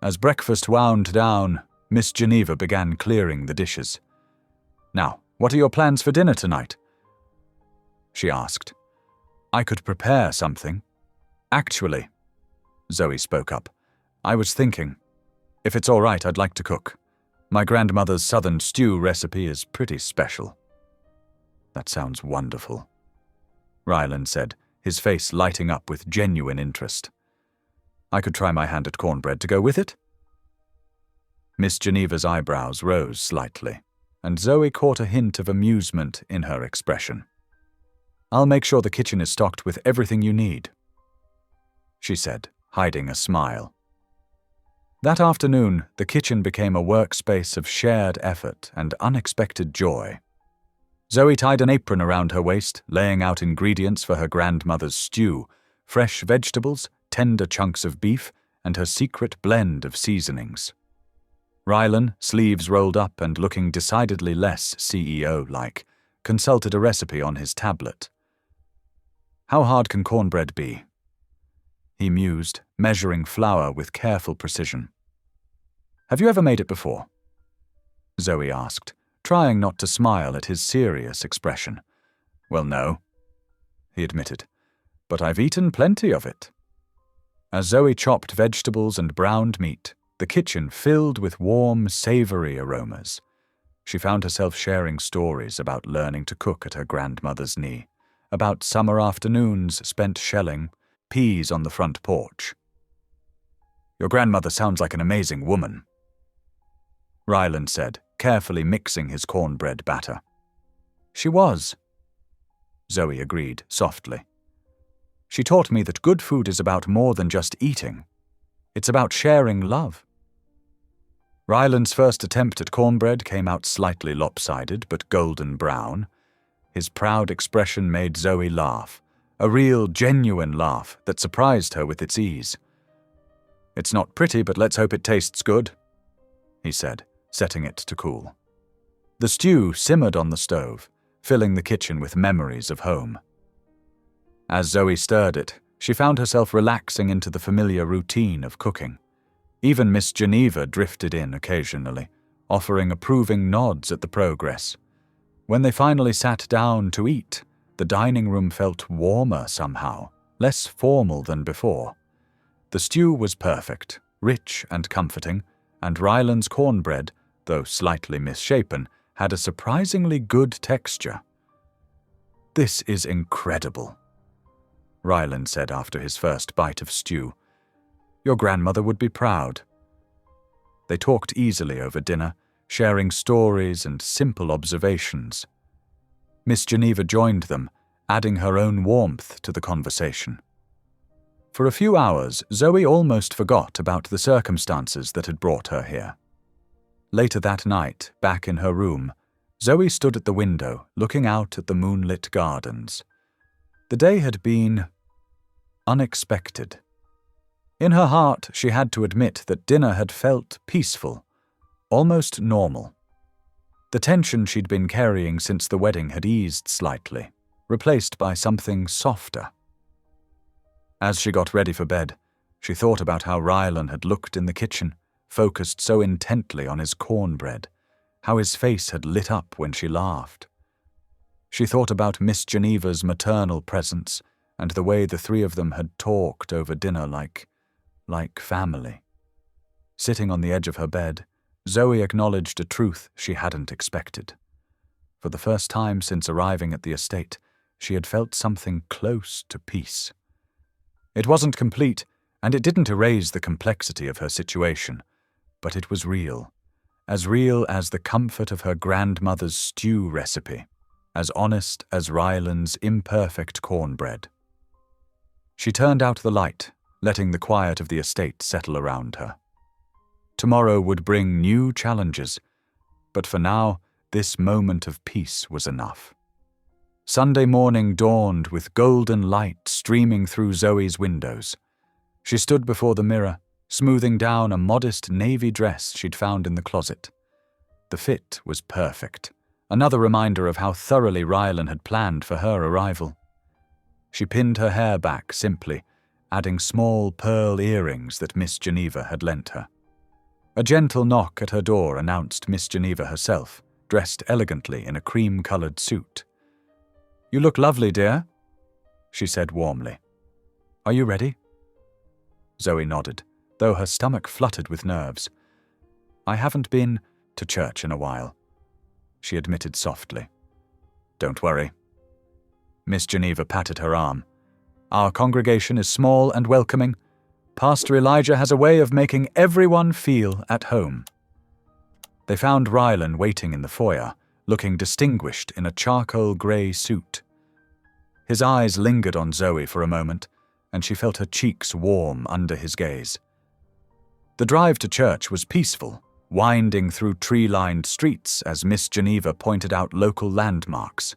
As breakfast wound down, Miss Geneva began clearing the dishes. "Now, what are your plans for dinner tonight?" she asked. "I could prepare something." "Actually," Zoe spoke up, "I was thinking, if it's all right, I'd like to cook. My grandmother's southern stew recipe is pretty special." "That sounds wonderful," Ryland said, his face lighting up with genuine interest. "I could try my hand at cornbread to go with it?" Miss Geneva's eyebrows rose slightly, and Zoe caught a hint of amusement in her expression. "I'll make sure the kitchen is stocked with everything you need," she said, hiding a smile. That afternoon, the kitchen became a workspace of shared effort and unexpected joy. Zoe tied an apron around her waist, laying out ingredients for her grandmother's stew, fresh vegetables, tender chunks of beef, and her secret blend of seasonings. Rylan, sleeves rolled up and looking decidedly less CEO-like, consulted a recipe on his tablet. "How hard can cornbread be?" he mused, measuring flour with careful precision. "Have you ever made it before?" Zoe asked, trying not to smile at his serious expression. "Well, no," he admitted, "but I've eaten plenty of it." As Zoe chopped vegetables and browned meat, the kitchen filled with warm, savory aromas. She found herself sharing stories about learning to cook at her grandmother's knee, about summer afternoons spent shelling peas on the front porch. "Your grandmother sounds like an amazing woman," Ryland said, carefully mixing his cornbread batter. "She was," Zoe agreed softly. "She taught me that good food is about more than just eating. It's about sharing love." Ryland's first attempt at cornbread came out slightly lopsided but golden brown. His proud expression made Zoe laugh, a real, genuine laugh that surprised her with its ease. "It's not pretty, but let's hope it tastes good," he said, setting it to cool. The stew simmered on the stove, filling the kitchen with memories of home. As Zoe stirred it, she found herself relaxing into the familiar routine of cooking. Even Miss Geneva drifted in occasionally, offering approving nods at the progress. When they finally sat down to eat, the dining room felt warmer somehow, less formal than before. The stew was perfect, rich and comforting, and Ryland's cornbread, though slightly misshapen, had a surprisingly good texture. "This is incredible," Ryland said after his first bite of stew. "Your grandmother would be proud." They talked easily over dinner, sharing stories and simple observations. Miss Geneva joined them, adding her own warmth to the conversation. For a few hours, Zoe almost forgot about the circumstances that had brought her here. Later that night, back in her room, Zoe stood at the window, looking out at the moonlit gardens. The day had been unexpected. In her heart, she had to admit that dinner had felt peaceful, almost normal. The tension she'd been carrying since the wedding had eased slightly, replaced by something softer. As she got ready for bed, she thought about how Rylan had looked in the kitchen, focused so intently on his cornbread, how his face had lit up when she laughed. She thought about Miss Geneva's maternal presence and the way the three of them had talked over dinner like family. Sitting on the edge of her bed, Zoe acknowledged a truth she hadn't expected. For the first time since arriving at the estate, she had felt something close to peace. It wasn't complete, and it didn't erase the complexity of her situation, but it was real as the comfort of her grandmother's stew recipe, as honest as Ryland's imperfect cornbread. She turned out the light, letting the quiet of the estate settle around her. Tomorrow would bring new challenges, but for now, this moment of peace was enough. Sunday morning dawned with golden light streaming through Zoe's windows. She stood before the mirror, smoothing down a modest navy dress she'd found in the closet. The fit was perfect, another reminder of how thoroughly Rylan had planned for her arrival. She pinned her hair back simply, adding small pearl earrings that Miss Geneva had lent her. A gentle knock at her door announced Miss Geneva herself, dressed elegantly in a cream-colored suit. "You look lovely, dear," she said warmly. "Are you ready?" Zoe nodded, though her stomach fluttered with nerves. "I haven't been to church in a while," she admitted softly. "Don't worry." Miss Geneva patted her arm. "Our congregation is small and welcoming. Pastor Elijah has a way of making everyone feel at home." They found Rylan waiting in the foyer, looking distinguished in a charcoal grey suit. His eyes lingered on Zoe for a moment, and she felt her cheeks warm under his gaze. The drive to church was peaceful, winding through tree-lined streets as Miss Geneva pointed out local landmarks.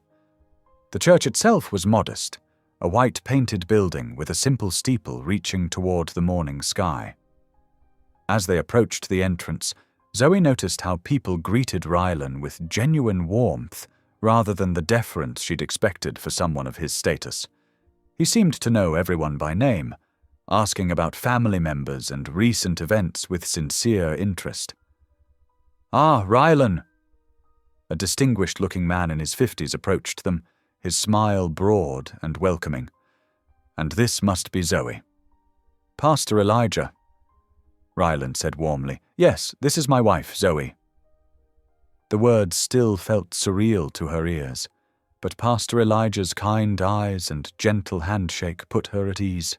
The church itself was modest, a white-painted building with a simple steeple reaching toward the morning sky. As they approached the entrance, Zoe noticed how people greeted Rylan with genuine warmth rather than the deference she'd expected for someone of his status. He seemed to know everyone by name, asking about family members and recent events with sincere interest. "Ah, Rylan!" A distinguished-looking man in his 50s approached them, his smile broad and welcoming. "And this must be Zoe." "Pastor Elijah," Rylan said warmly. "Yes, this is my wife, Zoe." The words still felt surreal to her ears, but Pastor Elijah's kind eyes and gentle handshake put her at ease.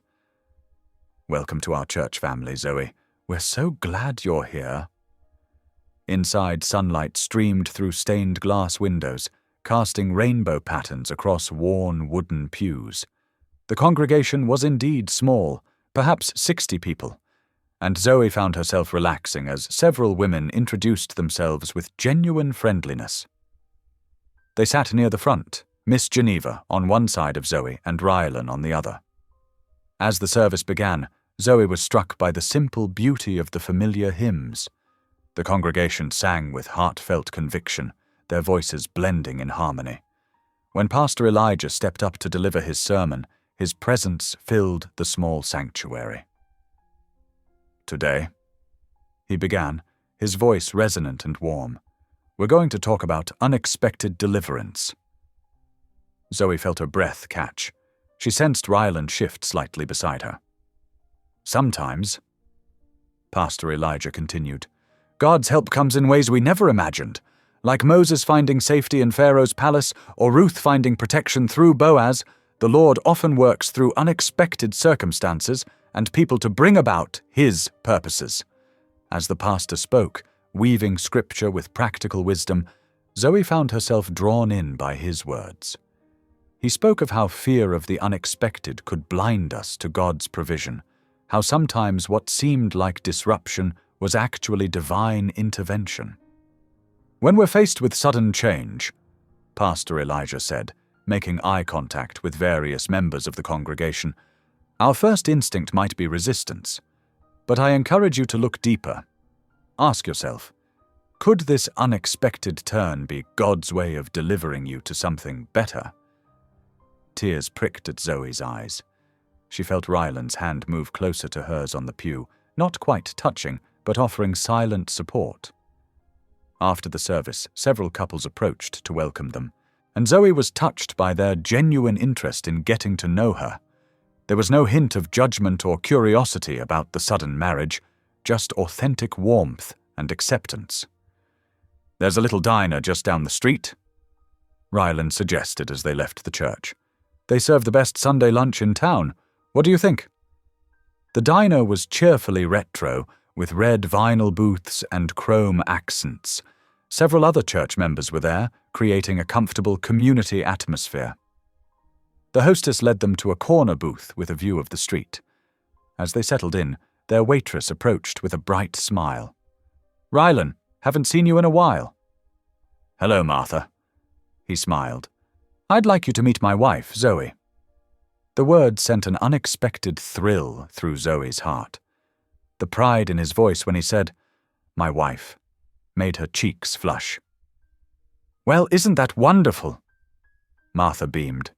"Welcome to our church family, Zoe. We're so glad you're here." Inside, sunlight streamed through stained glass windows, casting rainbow patterns across worn wooden pews. The congregation was indeed small, perhaps 60 people, and Zoe found herself relaxing as several women introduced themselves with genuine friendliness. They sat near the front, Miss Geneva on one side of Zoe and Rylan on the other. As the service began, Zoe was struck by the simple beauty of the familiar hymns. The congregation sang with heartfelt conviction, their voices blending in harmony. When Pastor Elijah stepped up to deliver his sermon, his presence filled the small sanctuary. "Today," he began, his voice resonant and warm, "we're going to talk about unexpected deliverance." Zoe felt her breath catch. She sensed Rylan shift slightly beside her. "Sometimes," Pastor Elijah continued, "God's help comes in ways we never imagined, like Moses finding safety in Pharaoh's palace or Ruth finding protection through Boaz. The Lord often works through unexpected circumstances and people to bring about His purposes." As the pastor spoke, weaving scripture with practical wisdom, Zoe found herself drawn in by his words. He spoke of how fear of the unexpected could blind us to God's provision, how sometimes what seemed like disruption was actually divine intervention. "When we're faced with sudden change," Pastor Elijah said, making eye contact with various members of the congregation, "our first instinct might be resistance. But I encourage you to look deeper. Ask yourself, could this unexpected turn be God's way of delivering you to something better?" Tears pricked at Zoe's eyes. She felt Rylan's hand move closer to hers on the pew, not quite touching, but offering silent support. After the service, several couples approached to welcome them, and Zoe was touched by their genuine interest in getting to know her. There was no hint of judgment or curiosity about the sudden marriage, just authentic warmth and acceptance. "There's a little diner just down the street," Rylan suggested as they left the church. "They serve the best Sunday lunch in town. What do you think?" The diner was cheerfully retro, with red vinyl booths and chrome accents. Several other church members were there, creating a comfortable community atmosphere. The hostess led them to a corner booth with a view of the street. As they settled in, their waitress approached with a bright smile. "Rylan, haven't seen you in a while." "Hello, Martha." He smiled. "I'd like you to meet my wife, Zoe." The word sent an unexpected thrill through Zoe's heart. The pride in his voice when he said, "my wife," made her cheeks flush. "Well, isn't that wonderful?" Martha beamed.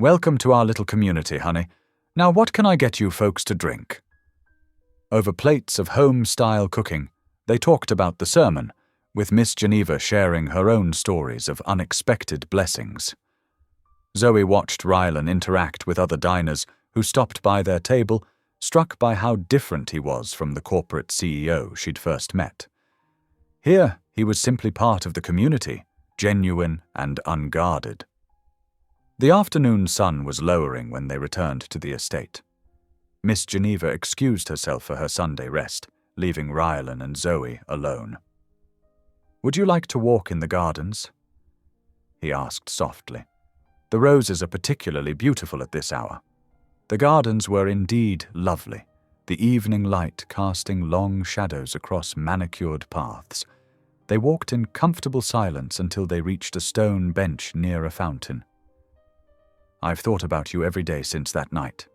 "Welcome to our little community, honey. Now what can I get you folks to drink?" Over plates of home-style cooking, they talked about the sermon, with Miss Geneva sharing her own stories of unexpected blessings. Zoe watched Rylan interact with other diners who stopped by their table, struck by how different he was from the corporate CEO she'd first met. Here, He was simply part of the community, genuine and unguarded. The afternoon sun was lowering when they returned to the estate. Miss Geneva excused herself for her Sunday rest, leaving Rylan and Zoe alone. "Would you like to walk in the gardens?" he asked softly. The roses are particularly beautiful at this hour. The gardens were indeed lovely, the evening light casting long shadows across manicured paths. They walked in comfortable silence until they reached a stone bench near a fountain. "I've thought about you every day since that night,"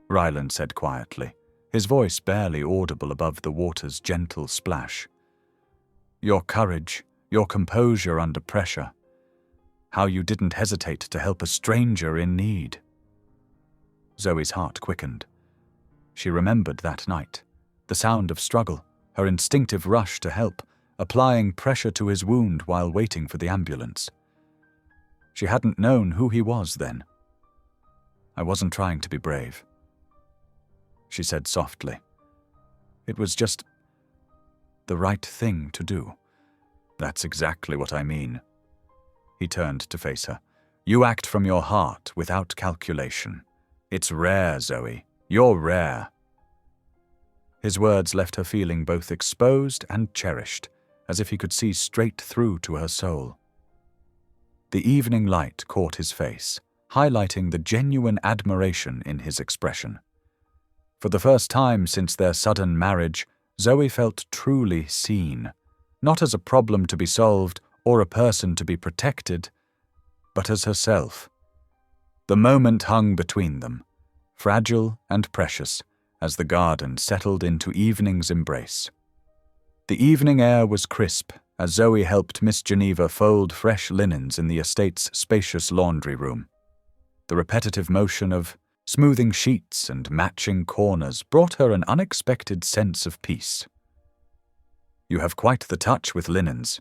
Rylan said quietly, his voice barely audible above the water's gentle splash. "Your courage, your composure under pressure. How you didn't hesitate to help a stranger in need." Zoe's heart quickened. She remembered that night, the sound of struggle, her instinctive rush to help, applying pressure to his wound while waiting for the ambulance. She hadn't known who he was then. "I wasn't trying to be brave," she said softly. "It was just the right thing to do." "That's exactly what I mean." He turned to face her. "You act from your heart without calculation. It's rare, Zoe. You're rare." His words left her feeling both exposed and cherished, as if he could see straight through to her soul. The evening light caught his face, highlighting the genuine admiration in his expression. For the first time since their sudden marriage, Zoe felt truly seen, not as a problem to be solved or a person to be protected, but as herself. The moment hung between them, fragile and precious, as the garden settled into evening's embrace. The evening air was crisp as Zoe helped Miss Geneva fold fresh linens in the estate's spacious laundry room. The repetitive motion of smoothing sheets and matching corners brought her an unexpected sense of peace. "You have quite the touch with linens,"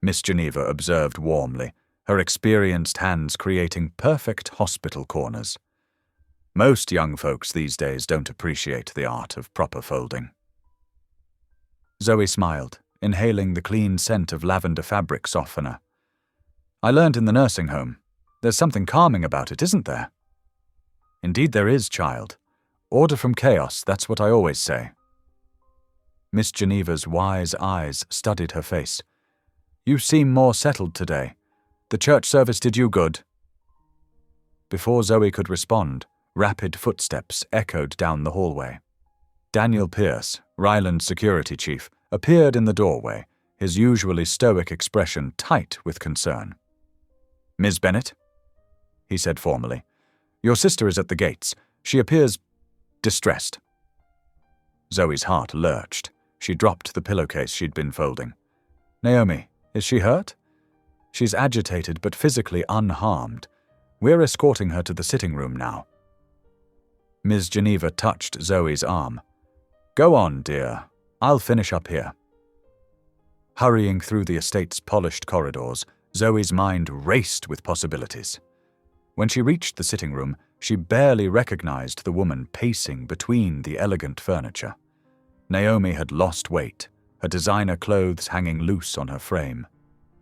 Miss Geneva observed warmly, her experienced hands creating perfect hospital corners. "Most young folks these days don't appreciate the art of proper folding." Zoe smiled, inhaling the clean scent of lavender fabric softener. "I learned in the nursing home. There's something calming about it, isn't there?" "Indeed there is, child. Order from chaos, that's what I always say." Miss Geneva's wise eyes studied her face. "You seem more settled today. The church service did you good." Before Zoe could respond, rapid footsteps echoed down the hallway. Daniel Pierce, Ryland's security chief, appeared in the doorway, his usually stoic expression tight with concern. "Ms. Bennett," he said formally, "your sister is at the gates. She appears distressed." Zoe's heart lurched. She dropped the pillowcase she'd been folding. "Naomi, is she hurt?" "She's agitated but physically unharmed. We're escorting her to the sitting room now." Ms. Geneva touched Zoe's arm. "Go on, dear. I'll finish up here." Hurrying through the estate's polished corridors, Zoe's mind raced with possibilities. When she reached the sitting room, she barely recognized the woman pacing between the elegant furniture. Naomi had lost weight, her designer clothes hanging loose on her frame.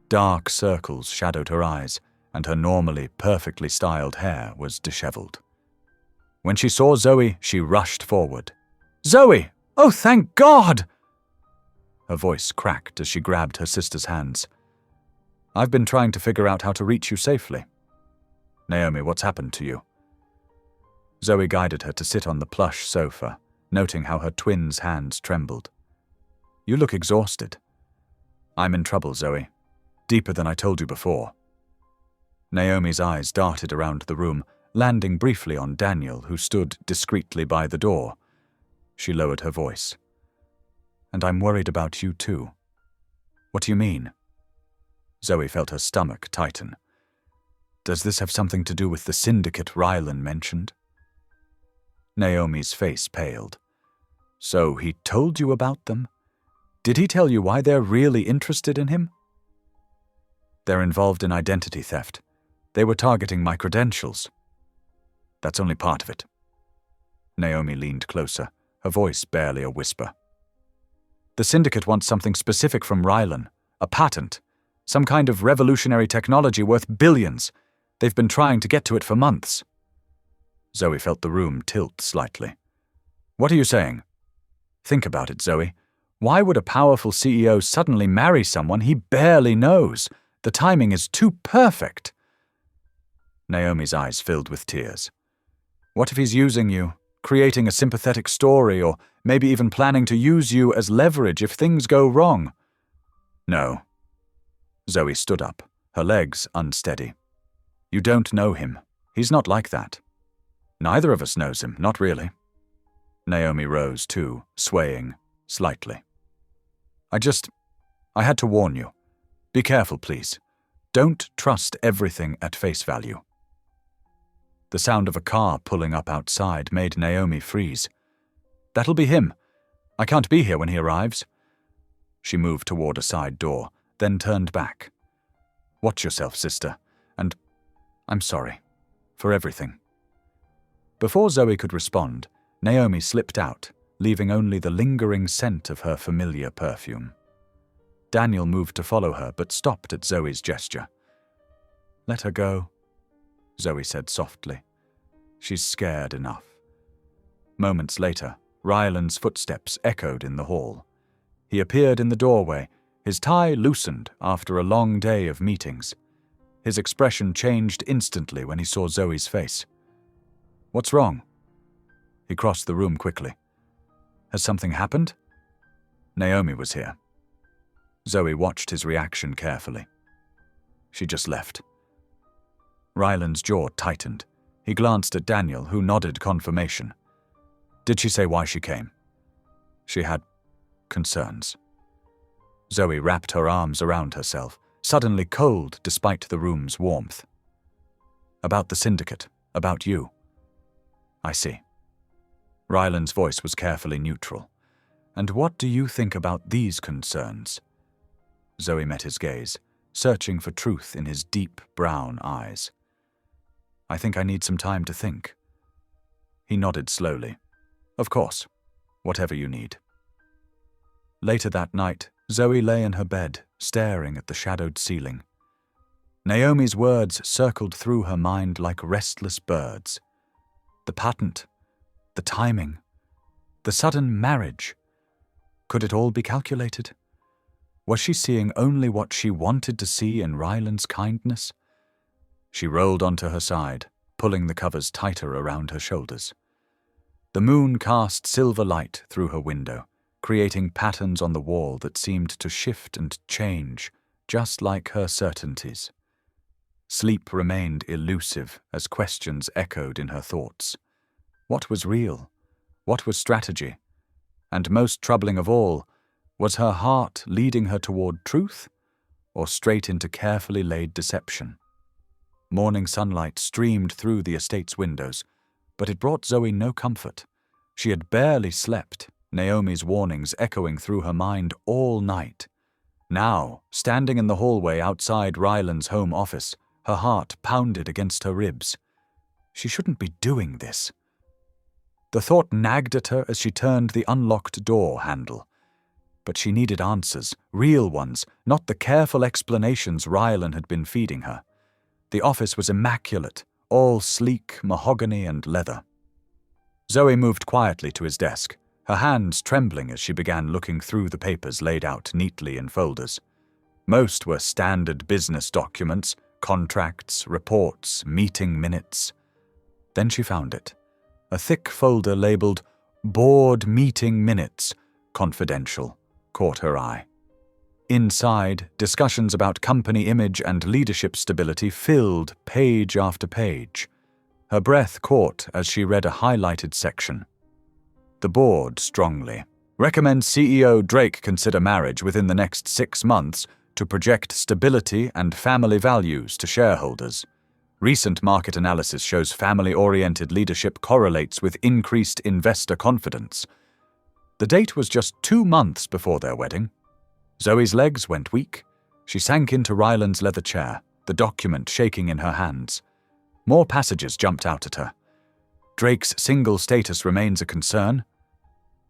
Dark circles shadowed her eyes, and her normally perfectly styled hair was disheveled. When she saw Zoe, she rushed forward. "Zoe! Oh, thank God!" Her voice cracked as she grabbed her sister's hands. "I've been trying to figure out how to reach you safely." "Naomi, what's happened to you?" Zoe guided her to sit on the plush sofa, noting how her twin's hands trembled. "You look exhausted." "I'm in trouble, Zoe. Deeper than I told you before." Naomi's eyes darted around the room, landing briefly on Daniel, who stood discreetly by the door. She lowered her voice. "And I'm worried about you too." "What do you mean?" Zoe felt her stomach tighten. "Does this have something to do with the syndicate Rylan mentioned?" Naomi's face paled. "So he told you about them? Did he tell you why they're really interested in him?" "They're involved in identity theft. They were targeting my credentials." "That's only part of it." Naomi leaned closer, her voice barely a whisper. The syndicate wants something specific from Rylan. A patent. Some kind of revolutionary technology worth billions. They've been trying to get to it for months. Zoe felt the room tilt slightly. What are you saying? Think about it, Zoe. Why would a powerful CEO suddenly marry someone he barely knows? The timing is too perfect. Naomi's eyes filled with tears. What if he's using you, creating a sympathetic story, or maybe even planning to use you as leverage if things go wrong? No. Zoe stood up, her legs unsteady. You don't know him. He's not like that. Neither of us knows him, not really. Naomi rose too, swaying slightly. I had to warn you. Be careful, please. Don't trust everything at face value. The sound of a car pulling up outside made Naomi freeze. That'll be him. I can't be here when he arrives. She moved toward a side door, then turned back. Watch yourself, sister, and I'm sorry for everything. Before Zoe could respond, Naomi slipped out, leaving only the lingering scent of her familiar perfume. Daniel moved to follow her, but stopped at Zoe's gesture. Let her go, Zoe said softly. She's scared enough. Moments later, Rylan's footsteps echoed in the hall. He appeared in the doorway, his tie loosened after a long day of meetings. His expression changed instantly when he saw Zoe's face. What's wrong? He crossed the room quickly. Has something happened? Naomi was here. Zoe watched his reaction carefully. She just left. Rylan's jaw tightened. He glanced at Daniel, who nodded confirmation. Did she say why she came? She had concerns. Zoe wrapped her arms around herself, suddenly cold despite the room's warmth. About the syndicate, about you. I see. Rylan's voice was carefully neutral. And what do you think about these concerns? Zoe met his gaze, searching for truth in his deep brown eyes. I think I need some time to think. He nodded slowly. Of course, whatever you need. Later that night, Zoe lay in her bed, staring at the shadowed ceiling. Naomi's words circled through her mind like restless birds. The patent, the timing, the sudden marriage. Could it all be calculated? Was she seeing only what she wanted to see in Rylan's kindness? She rolled onto her side, pulling the covers tighter around her shoulders. The moon cast silver light through her window, creating patterns on the wall that seemed to shift and change, just like her certainties. Sleep remained elusive as questions echoed in her thoughts. What was real? What was strategy? And most troubling of all, was her heart leading her toward truth, or straight into carefully laid deception? Morning sunlight streamed through the estate's windows, but it brought Zoe no comfort. She had barely slept, Naomi's warnings echoing through her mind all night. Now, standing in the hallway outside Rylan's home office, her heart pounded against her ribs. She shouldn't be doing this. The thought nagged at her as she turned the unlocked door handle. But she needed answers, real ones, not the careful explanations Rylan had been feeding her. The office was immaculate, all sleek mahogany and leather. Zoe moved quietly to his desk, her hands trembling as she began looking through the papers laid out neatly in folders. Most were standard business documents, contracts, reports, meeting minutes. Then she found it. A thick folder labeled Board Meeting Minutes, Confidential, caught her eye. Inside, discussions about company image and leadership stability filled page after page. Her breath caught as she read a highlighted section. The board strongly recommends CEO Drake consider marriage within the next 6 months to project stability and family values to shareholders. Recent market analysis shows family-oriented leadership correlates with increased investor confidence. The date was just 2 months before their wedding. Zoe's legs went weak. She sank into Rylan's leather chair, the document shaking in her hands. More passages jumped out at her. Drake's single status remains a concern.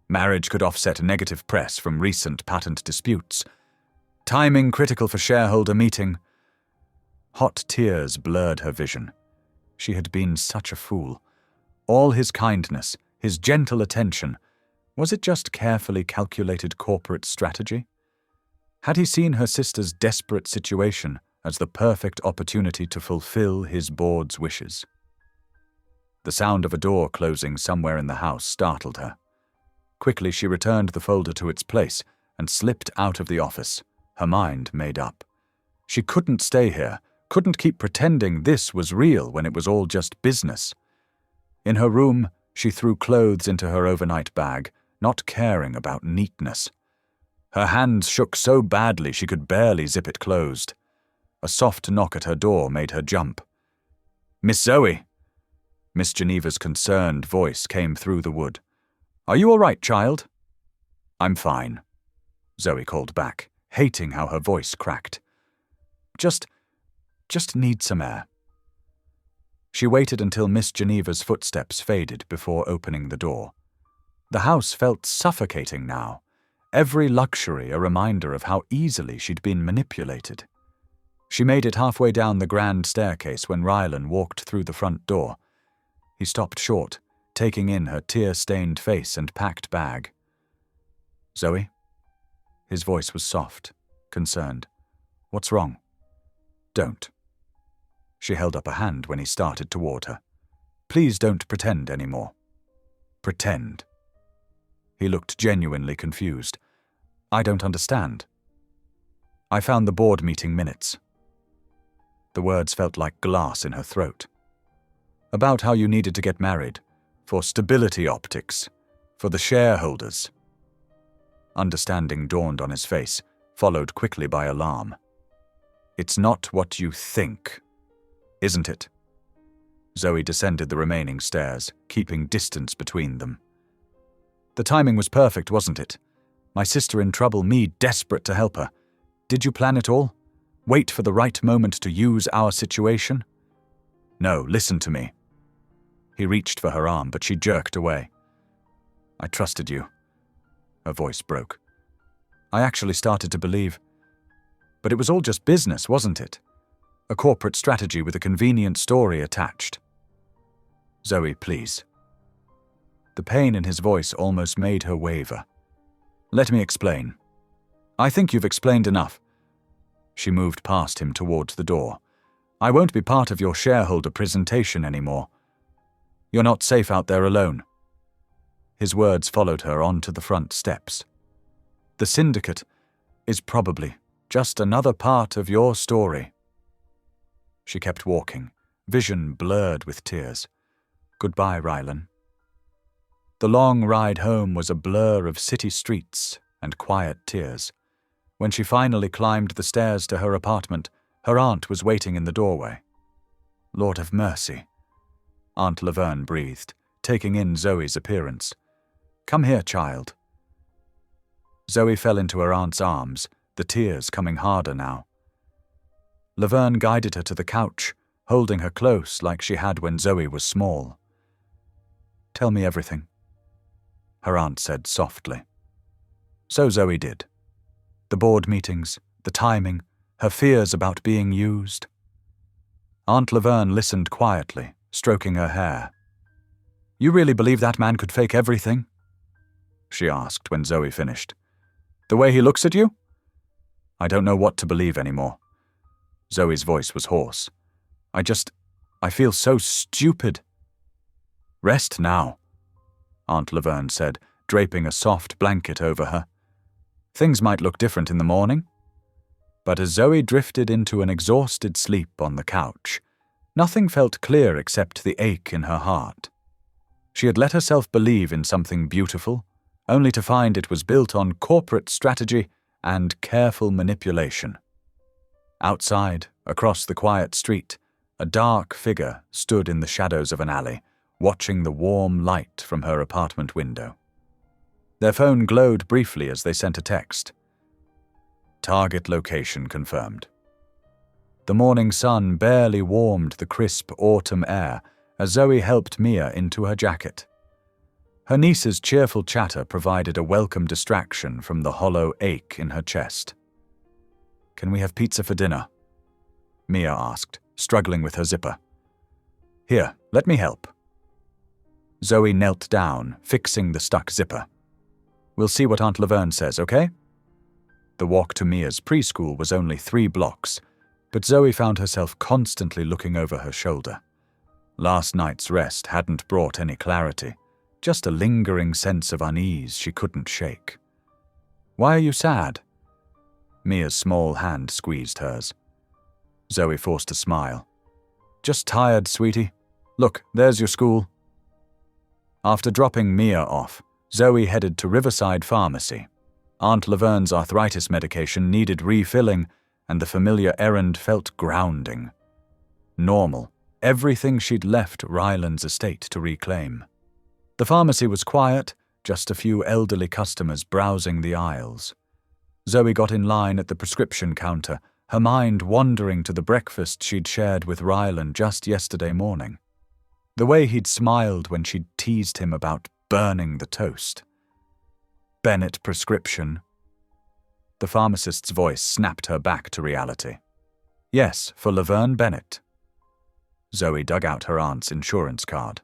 Marriage could offset negative press from recent patent disputes. Timing critical for shareholder meeting. Hot tears blurred her vision. She had been such a fool. All his kindness, his gentle attention, was it just carefully calculated corporate strategy? Had he seen her sister's desperate situation as the perfect opportunity to fulfill his board's wishes? The sound of a door closing somewhere in the house startled her. Quickly she returned the folder to its place and slipped out of the office, her mind made up. She couldn't stay here, couldn't keep pretending this was real when it was all just business. In her room, she threw clothes into her overnight bag, not caring about neatness. Her hands shook so badly she could barely zip it closed. A soft knock at her door made her jump. "Miss Zoe!" Miss Geneva's concerned voice came through the wood. "Are you all right, child?" "I'm fine," Zoe called back, hating how her voice cracked. Just need some air." She waited until Miss Geneva's footsteps faded before opening the door. The house felt suffocating now, every luxury a reminder of how easily she'd been manipulated. She made it halfway down the grand staircase when Rylan walked through the front door. He stopped short, taking in her tear-stained face and packed bag. "Zoe?" His voice was soft, concerned. "What's wrong?" "Don't." She held up a hand when he started toward her. "Please don't pretend anymore." "Pretend?" He looked genuinely confused. "I don't understand." "I found the board meeting minutes." The words felt like glass in her throat. "About how you needed to get married, for stability optics, for the shareholders." Understanding dawned on his face, followed quickly by alarm. "It's not what you think, isn't it?" Zoe descended the remaining stairs, keeping distance between them. "The timing was perfect, wasn't it? My sister in trouble, me desperate to help her. Did you plan it all? Wait for the right moment to use our situation?" "No, listen to me." He reached for her arm, but she jerked away. "I trusted you." Her voice broke. "I actually started to believe. But it was all just business, wasn't it? A corporate strategy with a convenient story attached." "Zoe, please." The pain in his voice almost made her waver. "Let me explain." "I think you've explained enough." She moved past him towards the door. "I won't be part of your shareholder presentation anymore. You're not safe out there alone." His words followed her onto the front steps. "The syndicate is probably just another part of your story." She kept walking, vision blurred with tears. Goodbye, Rylan. The long ride home was a blur of city streets and quiet tears. When she finally climbed the stairs to her apartment, her aunt was waiting in the doorway. "Lord have mercy," Aunt Laverne breathed, taking in Zoe's appearance. "Come here, child." Zoe fell into her aunt's arms, the tears coming harder now. Laverne guided her to the couch, holding her close like she had when Zoe was small. "Tell me everything," her aunt said softly. So Zoe did. The board meetings, the timing, her fears about being used. Aunt Laverne listened quietly, stroking her hair. "You really believe that man could fake everything?" she asked when Zoe finished. "The way he looks at you?" "I don't know what to believe anymore." Zoe's voice was hoarse. I feel so stupid." "Rest now," Aunt Laverne said, draping a soft blanket over her. "Things might look different in the morning." But as Zoe drifted into an exhausted sleep on the couch, nothing felt clear except the ache in her heart. She had let herself believe in something beautiful, only to find it was built on corporate strategy and careful manipulation. Outside, across the quiet street, a dark figure stood in the shadows of an alley, watching the warm light from her apartment window. Their phone glowed briefly as they sent a text. Target location confirmed. The morning sun barely warmed the crisp autumn air as Zoe helped Mia into her jacket. Her niece's cheerful chatter provided a welcome distraction from the hollow ache in her chest. "Can we have pizza for dinner?" Mia asked, struggling with her zipper. "Here, let me help." Zoe knelt down, fixing the stuck zipper. "We'll see what Aunt Laverne says, okay?" The walk to Mia's preschool was only 3 blocks, but Zoe found herself constantly looking over her shoulder. Last night's rest hadn't brought any clarity, just a lingering sense of unease she couldn't shake. "Why are you sad?" Mia's small hand squeezed hers. Zoe forced a smile. "Just tired, sweetie. Look, there's your school." After dropping Mia off, Zoe headed to Riverside Pharmacy. Aunt Laverne's arthritis medication needed refilling, and the familiar errand felt grounding. Normal, everything she'd left Ryland's estate to reclaim. The pharmacy was quiet, just a few elderly customers browsing the aisles. Zoe got in line at the prescription counter, her mind wandering to the breakfast she'd shared with Ryland just yesterday morning. The way he'd smiled when she'd teased him about burning the toast. Bennett prescription. The pharmacist's voice snapped her back to reality. Yes, for Laverne Bennett. Zoe dug out her aunt's insurance card.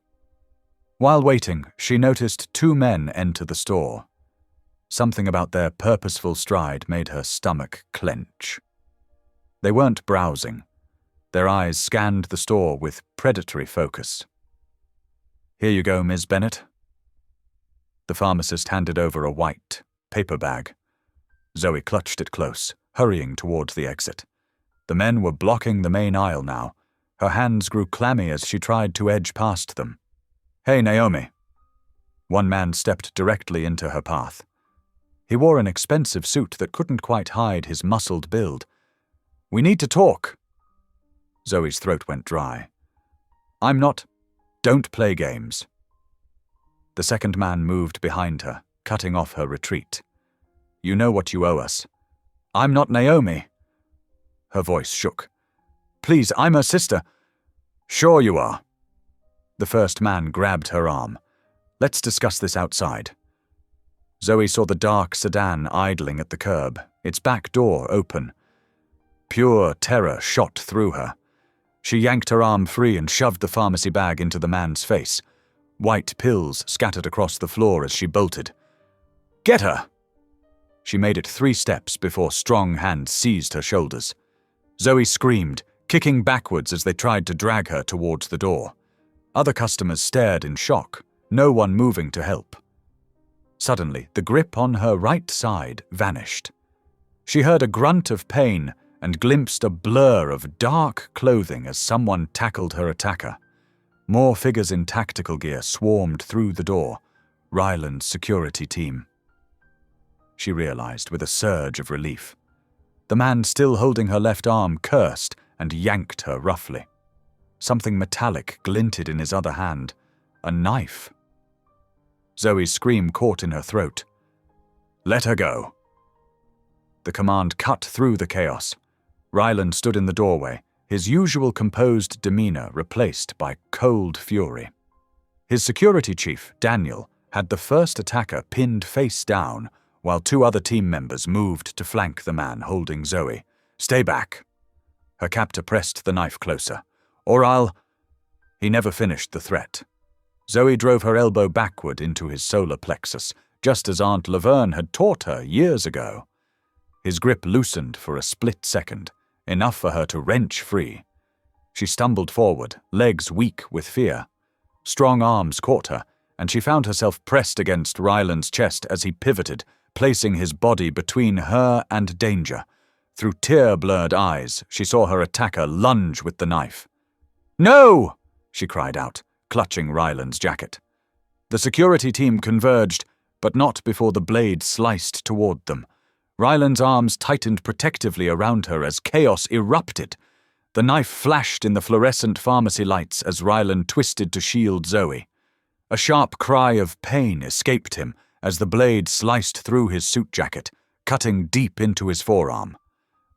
While waiting, she noticed 2 men enter the store. Something about their purposeful stride made her stomach clench. They weren't browsing. Their eyes scanned the store with predatory focus. "Here you go, Ms. Bennett." The pharmacist handed over a white paper bag. Zoe clutched it close, hurrying towards the exit. The men were blocking the main aisle now. Her hands grew clammy as she tried to edge past them. "Hey, Naomi." One man stepped directly into her path. He wore an expensive suit that couldn't quite hide his muscled build. "We need to talk." Zoe's throat went dry. "I'm not. Don't play games." The second man moved behind her, cutting off her retreat. "You know what you owe us." "I'm not Naomi." Her voice shook. "Please, I'm her sister." "Sure you are." The first man grabbed her arm. "Let's discuss this outside." Zoe saw the dark sedan idling at the curb, its back door open. Pure terror shot through her. She yanked her arm free and shoved the pharmacy bag into the man's face. White pills scattered across the floor as she bolted. "Get her!" She made it 3 steps before strong hands seized her shoulders. Zoe screamed, kicking backwards as they tried to drag her towards the door. Other customers stared in shock, no one moving to help. Suddenly, the grip on her right side vanished. She heard a grunt of pain and glimpsed a blur of dark clothing as someone tackled her attacker. More figures in tactical gear swarmed through the door, Ryland's security team. She realized with a surge of relief. The man still holding her left arm cursed and yanked her roughly. Something metallic glinted in his other hand, a knife. Zoe's scream caught in her throat. "Let her go." The command cut through the chaos. Ryland stood in the doorway, his usual composed demeanor replaced by cold fury. His security chief, Daniel, had the first attacker pinned face down, while 2 other team members moved to flank the man holding Zoe. "Stay back." Her captor pressed the knife closer. "Or I'll—" He never finished the threat. Zoe drove her elbow backward into his solar plexus, just as Aunt Laverne had taught her years ago. His grip loosened for a split second, enough for her to wrench free. She stumbled forward, legs weak with fear. Strong arms caught her, and she found herself pressed against Ryland's chest as he pivoted, placing his body between her and danger. Through tear-blurred eyes, she saw her attacker lunge with the knife. "No!" she cried out, clutching Ryland's jacket. The security team converged, but not before the blade sliced toward them. Ryland's arms tightened protectively around her as chaos erupted. The knife flashed in the fluorescent pharmacy lights as Ryland twisted to shield Zoe. A sharp cry of pain escaped him as the blade sliced through his suit jacket, cutting deep into his forearm.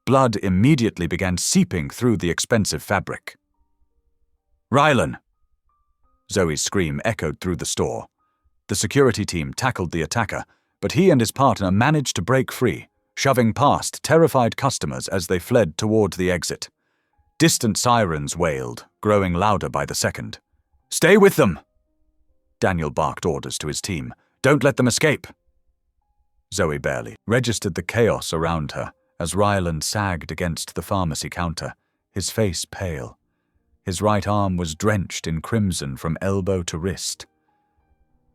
Blood immediately began seeping through the expensive fabric. "Ryland!" Zoe's scream echoed through the store. The security team tackled the attacker, but he and his partner managed to break free, shoving past terrified customers as they fled toward the exit. Distant sirens wailed, growing louder by the second. "Stay with them!" Daniel barked orders to his team. "Don't let them escape!" Zoe barely registered the chaos around her as Ryland sagged against the pharmacy counter, his face pale. His right arm was drenched in crimson from elbow to wrist.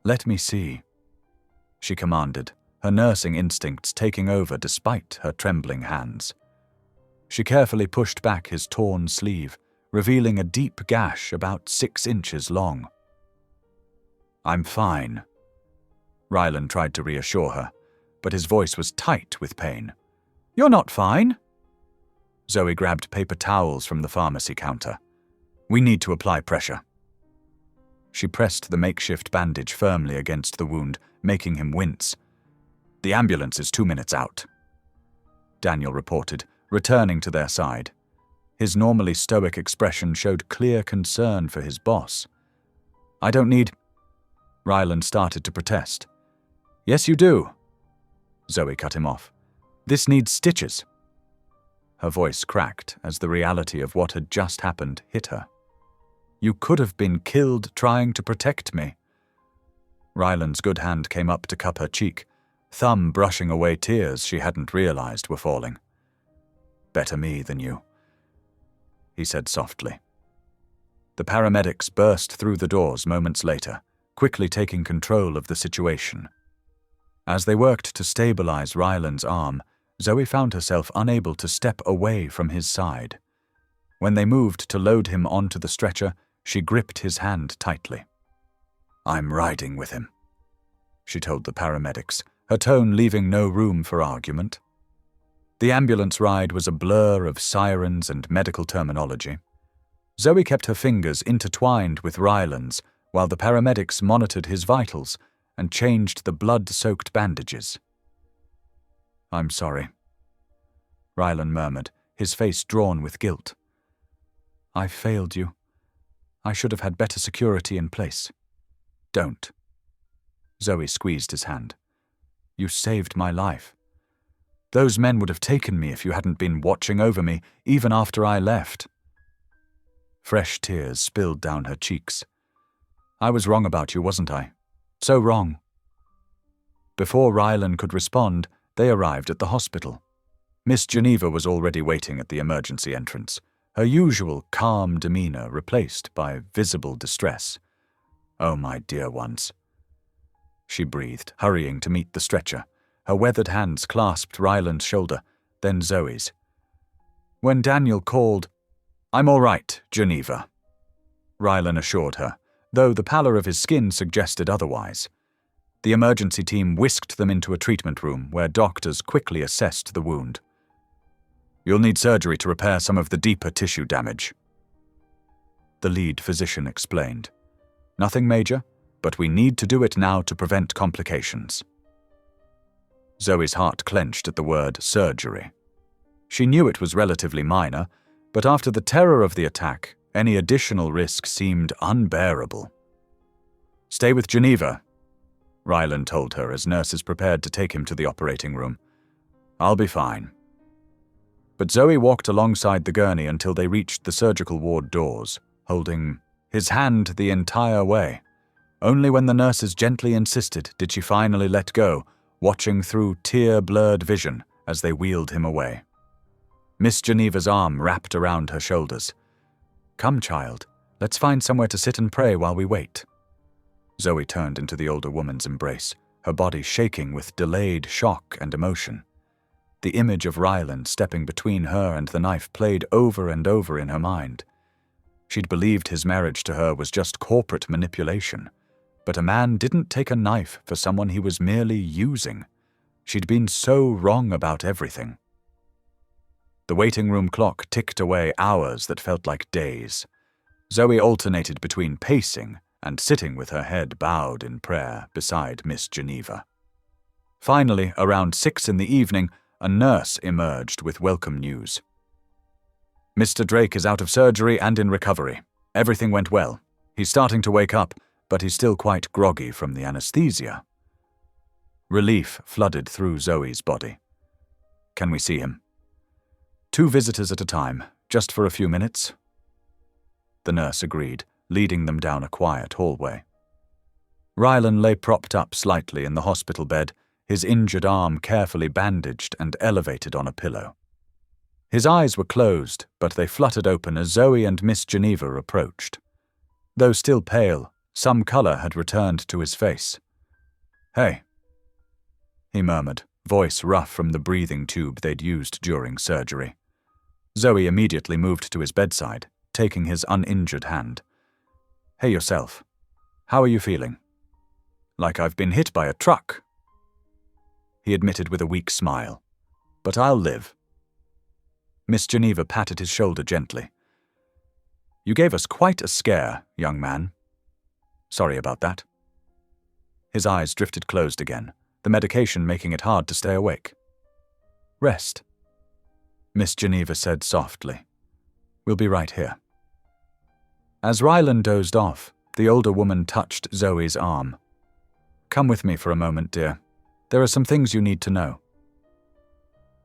"Let me see," she commanded, her nursing instincts taking over despite her trembling hands. She carefully pushed back his torn sleeve, revealing a deep gash about 6 inches long. "I'm fine." Ryland tried to reassure her, but his voice was tight with pain. "You're not fine." Zoe grabbed paper towels from the pharmacy counter. "We need to apply pressure." She pressed the makeshift bandage firmly against the wound, making him wince. "The ambulance is 2 minutes out," Daniel reported, returning to their side. His normally stoic expression showed clear concern for his boss. "I don't need—" Ryland started to protest. "Yes, you do," Zoe cut him off. "This needs stitches." Her voice cracked as the reality of what had just happened hit her. "You could have been killed trying to protect me." Ryland's good hand came up to cup her cheek, thumb brushing away tears she hadn't realized were falling. "Better me than you," he said softly. The paramedics burst through the doors moments later, quickly taking control of the situation. As they worked to stabilize Ryland's arm, Zoe found herself unable to step away from his side. When they moved to load him onto the stretcher, she gripped his hand tightly. "I'm riding with him," she told the paramedics, her tone leaving no room for argument. The ambulance ride was a blur of sirens and medical terminology. Zoe kept her fingers intertwined with Ryland's while the paramedics monitored his vitals and changed the blood-soaked bandages. "I'm sorry," Ryland murmured, his face drawn with guilt. "I failed you. I should have had better security in place." "Don't." Zoe squeezed his hand. "You saved my life. Those men would have taken me if you hadn't been watching over me, even after I left." Fresh tears spilled down her cheeks. "I was wrong about you, wasn't I? So wrong." Before Ryland could respond, they arrived at the hospital. Miss Geneva was already waiting at the emergency entrance, her usual calm demeanor replaced by visible distress. "Oh, my dear ones," she breathed, hurrying to meet the stretcher. Her weathered hands clasped Ryland's shoulder, then Zoe's. When Daniel called, "I'm all right, Geneva," Ryland assured her, though the pallor of his skin suggested otherwise. The emergency team whisked them into a treatment room where doctors quickly assessed the wound. "You'll need surgery to repair some of the deeper tissue damage," the lead physician explained. "Nothing major, but we need to do it now to prevent complications." Zoe's heart clenched at the word surgery. She knew it was relatively minor, but after the terror of the attack, any additional risk seemed unbearable. "Stay with Geneva," Ryland told her as nurses prepared to take him to the operating room. "I'll be fine." But Zoe walked alongside the gurney until they reached the surgical ward doors, holding his hand the entire way. Only when the nurses gently insisted did she finally let go, watching through tear-blurred vision as they wheeled him away. Miss Geneva's arm wrapped around her shoulders. "Come, child, let's find somewhere to sit and pray while we wait." Zoe turned into the older woman's embrace, her body shaking with delayed shock and emotion. The image of Ryland stepping between her and the knife played over and over in her mind. She'd believed his marriage to her was just corporate manipulation, but a man didn't take a knife for someone he was merely using. She'd been so wrong about everything. The waiting room clock ticked away hours that felt like days. Zoe alternated between pacing and sitting with her head bowed in prayer beside Miss Geneva. Finally, around 6 in the evening, a nurse emerged with welcome news. "Mr. Drake is out of surgery and in recovery. Everything went well. He's starting to wake up, but he's still quite groggy from the anesthesia. Relief flooded through Zoe's body. Can we see him? 2 visitors at a time, just for a few minutes. The nurse agreed, leading them down a quiet hallway. Rylan lay propped up slightly in the hospital bed, his injured arm carefully bandaged and elevated on a pillow. His eyes were closed, but they fluttered open as Zoe and Miss Geneva approached. Though still pale, some colour had returned to his face. "Hey," he murmured, voice rough from the breathing tube they'd used during surgery. Zoe immediately moved to his bedside, taking his uninjured hand. "Hey yourself. How are you feeling?" "Like I've been hit by a truck," he admitted with a weak smile. "But I'll live." Miss Geneva patted his shoulder gently. "You gave us quite a scare, young man. Sorry about that." His eyes drifted closed again, the medication making it hard to stay awake. "Rest," Miss Geneva said softly. "We'll be right here." As Rylan dozed off, the older woman touched Zoe's arm. "Come with me for a moment, dear. There are some things you need to know."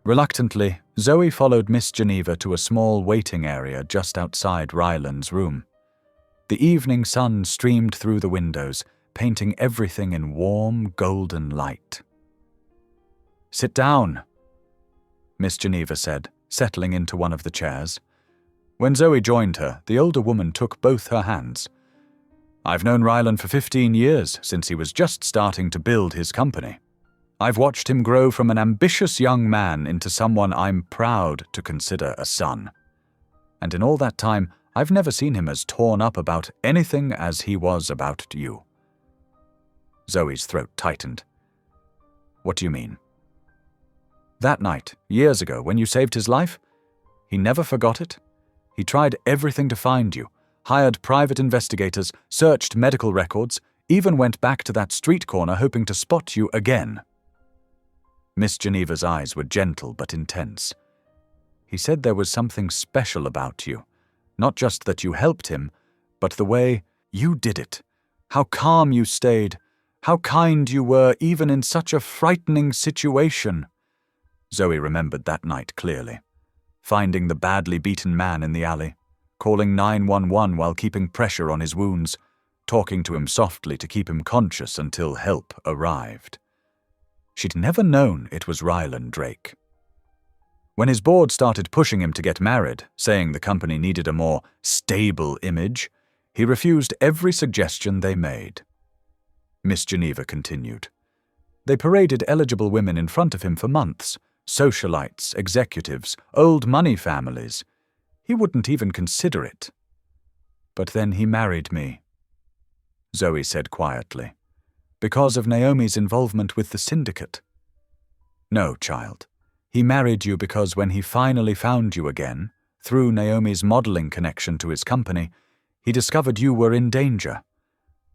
Reluctantly, Zoe followed Miss Geneva to a small waiting area just outside Rylan's room. The evening sun streamed through the windows, painting everything in warm, golden light. "Sit down," Miss Geneva said, settling into one of the chairs. When Zoe joined her, the older woman took both her hands. "I've known Rylan for 15 years, since he was just starting to build his company. I've watched him grow from an ambitious young man into someone I'm proud to consider a son. And in all that time, I've never seen him as torn up about anything as he was about you." Zoe's throat tightened. "What do you mean?" "That night, years ago, when you saved his life? He never forgot it. He tried everything to find you, hired private investigators, searched medical records, even went back to that street corner hoping to spot you again." Miss Geneva's eyes were gentle but intense. "He said there was something special about you. Not just that you helped him, but the way you did it. How calm you stayed. How kind you were even in such a frightening situation." Zoe remembered that night clearly. Finding the badly beaten man in the alley, calling 911 while keeping pressure on his wounds, talking to him softly to keep him conscious until help arrived. She'd never known it was Rylan Drake. When his board started pushing him to get married, saying the company needed a more stable image, he refused every suggestion they made. Miss Geneva continued. "They paraded eligible women in front of him for months, socialites, executives, old money families. He wouldn't even consider it. But then he married me," Zoe said quietly. "Because of Naomi's involvement with the syndicate." "No, child. He married you because when he finally found you again, through Naomi's modeling connection to his company, he discovered you were in danger.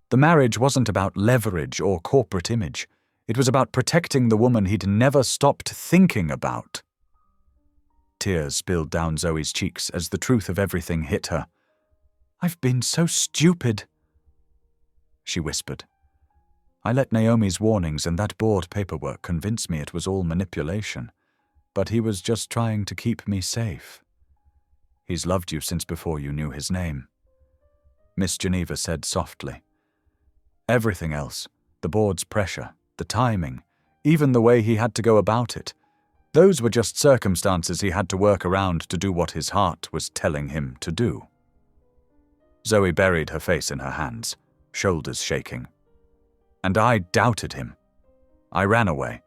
The marriage wasn't about leverage or corporate image. It was about protecting the woman he'd never stopped thinking about." Tears spilled down Zoe's cheeks as the truth of everything hit her. "I've been so stupid," she whispered. "I let Naomi's warnings and that board paperwork convince me it was all manipulation, but he was just trying to keep me safe. He's loved you since before you knew his name," Miss Geneva said softly. "Everything else, the board's pressure, the timing, even the way he had to go about it, those were just circumstances he had to work around to do what his heart was telling him to do." Zoe buried her face in her hands, shoulders shaking. "And I doubted him. I ran away.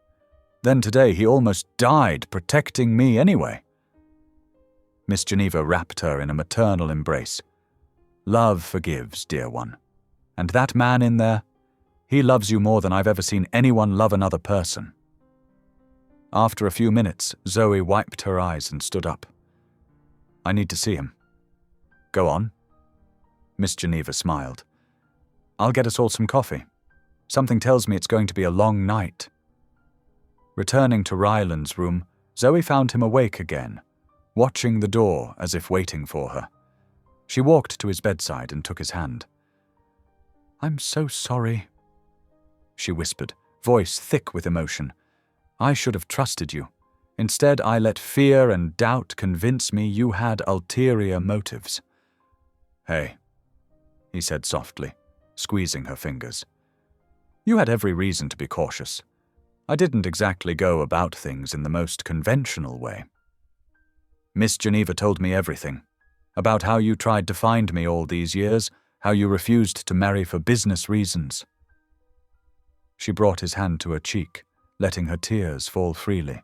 Then today he almost died protecting me anyway." Miss Geneva wrapped her in a maternal embrace. "Love forgives, dear one. And that man in there, he loves you more than I've ever seen anyone love another person." After a few minutes, Zoe wiped her eyes and stood up. "I need to see him." "Go on." Miss Geneva smiled. "I'll get us all some coffee. Something tells me it's going to be a long night." Returning to Rylan's room, Zoe found him awake again, watching the door as if waiting for her. She walked to his bedside and took his hand. "I'm so sorry," she whispered, voice thick with emotion. "I should have trusted you. Instead, I let fear and doubt convince me you had ulterior motives." "Hey," he said softly, squeezing her fingers. "You had every reason to be cautious. I didn't exactly go about things in the most conventional way. Miss Geneva told me everything, about how you tried to find me all these years, how you refused to marry for business reasons." She brought his hand to her cheek, letting her tears fall freely.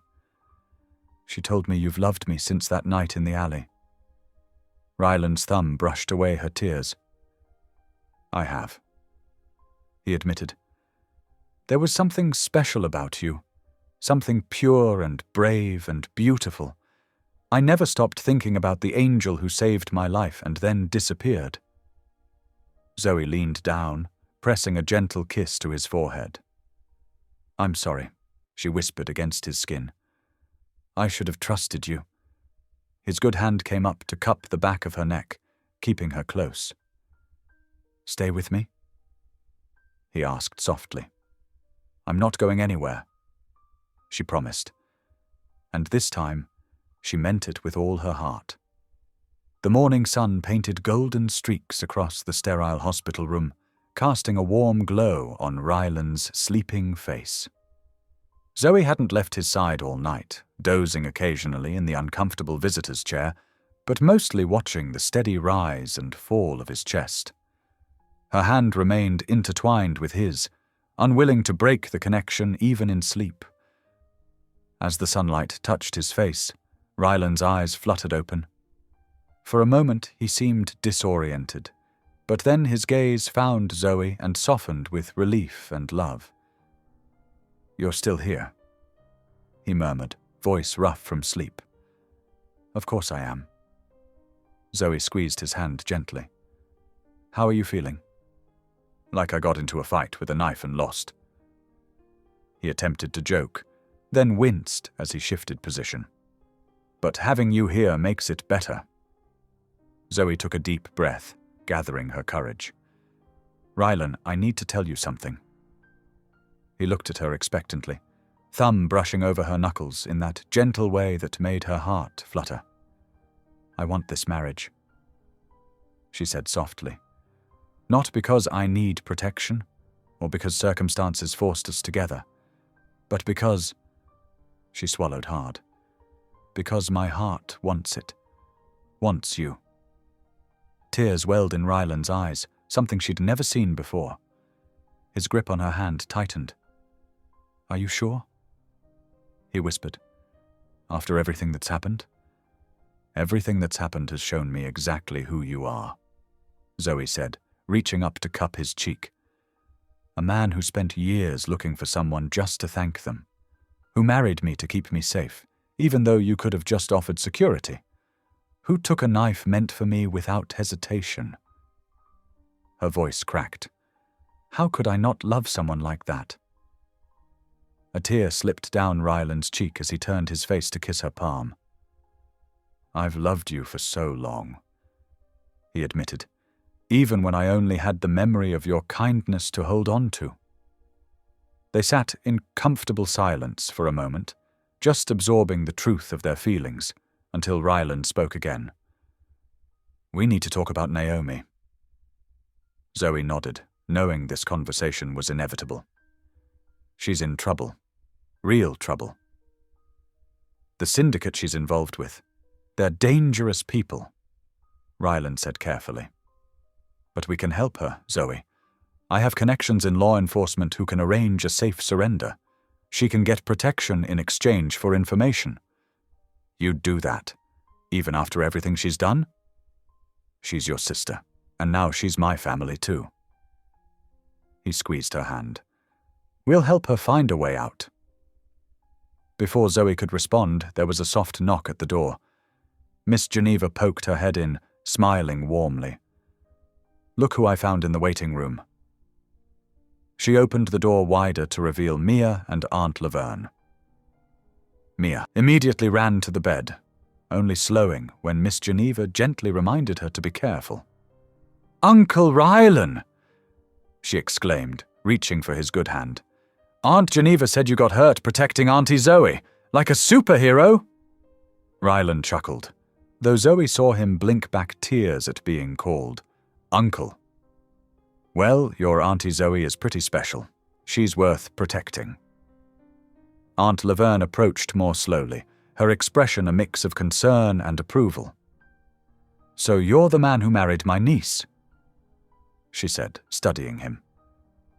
"She told me you've loved me since that night in the alley." Ryland's thumb brushed away her tears. "I have," he admitted. "There was something special about you, something pure and brave and beautiful. I never stopped thinking about the angel who saved my life and then disappeared." Zoe leaned down, pressing a gentle kiss to his forehead. "I'm sorry," she whispered against his skin. "I should have trusted you." His good hand came up to cup the back of her neck, keeping her close. "Stay with me?" he asked softly. "I'm not going anywhere," she promised. And this time, she meant it with all her heart. The morning sun painted golden streaks across the sterile hospital room, casting a warm glow on Ryland's sleeping face. Zoe hadn't left his side all night, dozing occasionally in the uncomfortable visitor's chair, but mostly watching the steady rise and fall of his chest. Her hand remained intertwined with his, unwilling to break the connection even in sleep. As the sunlight touched his face, Ryland's eyes fluttered open. For a moment he seemed disoriented, but then his gaze found Zoe and softened with relief and love. "You're still here," he murmured, voice rough from sleep. "Of course I am." Zoe squeezed his hand gently. "How are you feeling?" "Like I got into a fight with a knife and lost." He attempted to joke, then winced as he shifted position. "But having you here makes it better." Zoe took a deep breath, gathering her courage. "Ryland, I need to tell you something." He looked at her expectantly, thumb brushing over her knuckles in that gentle way that made her heart flutter. "I want this marriage," she said softly. "Not because I need protection, or because circumstances forced us together, but because—" she swallowed hard. "Because my heart wants it. Wants you." Tears welled in Ryland's eyes, something she'd never seen before. His grip on her hand tightened. "Are you sure?" he whispered. "After everything that's happened?" "Everything that's happened has shown me exactly who you are," Zoe said, reaching up to cup his cheek. "A man who spent years looking for someone just to thank them. Who married me to keep me safe, even though you could have just offered security. Who took a knife meant for me without hesitation." Her voice cracked. How could I not love someone like that? A tear slipped down Ryland's cheek as he turned his face to kiss her palm. "I've loved you for so long," he admitted, "even when I only had the memory of your kindness to hold on to." They sat in comfortable silence for a moment, just absorbing the truth of their feelings, until Ryland spoke again. "We need to talk about Naomi." Zoe nodded, knowing this conversation was inevitable. "She's in trouble. Real trouble. The syndicate she's involved with. They're dangerous people," Ryland said carefully. "But we can help her, Zoe. I have connections in law enforcement who can arrange a safe surrender. She can get protection in exchange for information. You'd do that, even after everything she's done? She's your sister, and now she's my family too." He squeezed her hand. "We'll help her find a way out." Before Zoe could respond, there was a soft knock at the door. Miss Geneva poked her head in, smiling warmly. "Look who I found in the waiting room." She opened the door wider to reveal Mia and Aunt Laverne. Mia immediately ran to the bed, only slowing when Miss Geneva gently reminded her to be careful. "Uncle Ryland!" she exclaimed, reaching for his good hand. "Aunt Geneva said you got hurt protecting Auntie Zoe, like a superhero." Rylan chuckled, though Zoe saw him blink back tears at being called Uncle. "Well, your Auntie Zoe is pretty special. She's worth protecting." Aunt Laverne approached more slowly, her expression a mix of concern and approval. "So you're the man who married my niece?" she said, studying him.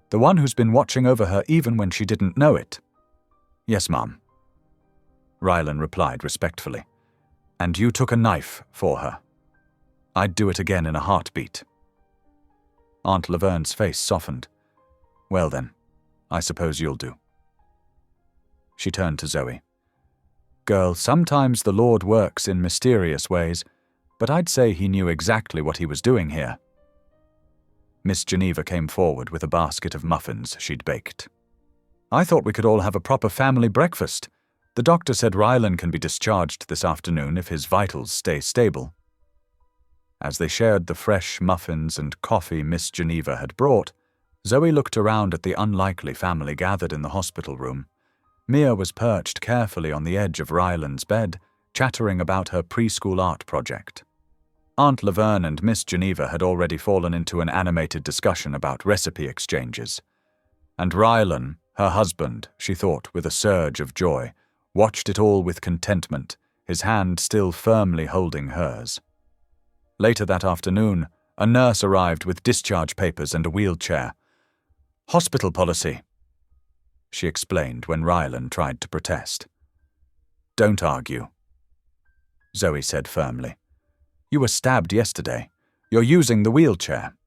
"The one who's been watching over her even when she didn't know it?" "Yes, Mom," Rylan replied respectfully. "And you took a knife for her. I'd do it again in a heartbeat." Aunt Laverne's face softened. "Well then, I suppose you'll do." She turned to Zoe. "Girl, sometimes the Lord works in mysterious ways, but I'd say he knew exactly what he was doing here." Miss Geneva came forward with a basket of muffins she'd baked. "I thought we could all have a proper family breakfast. The doctor said Rylan can be discharged this afternoon if his vitals stay stable." As they shared the fresh muffins and coffee Miss Geneva had brought, Zoe looked around at the unlikely family gathered in the hospital room. Mia was perched carefully on the edge of Rylan's bed, chattering about her preschool art project. Aunt Laverne and Miss Geneva had already fallen into an animated discussion about recipe exchanges. And Rylan, her husband, she thought with a surge of joy, watched it all with contentment, his hand still firmly holding hers. Later that afternoon, a nurse arrived with discharge papers and a wheelchair. "Hospital policy," she explained when Rylan tried to protest. "Don't argue," Zoe said firmly. "You were stabbed yesterday. You're using the wheelchair."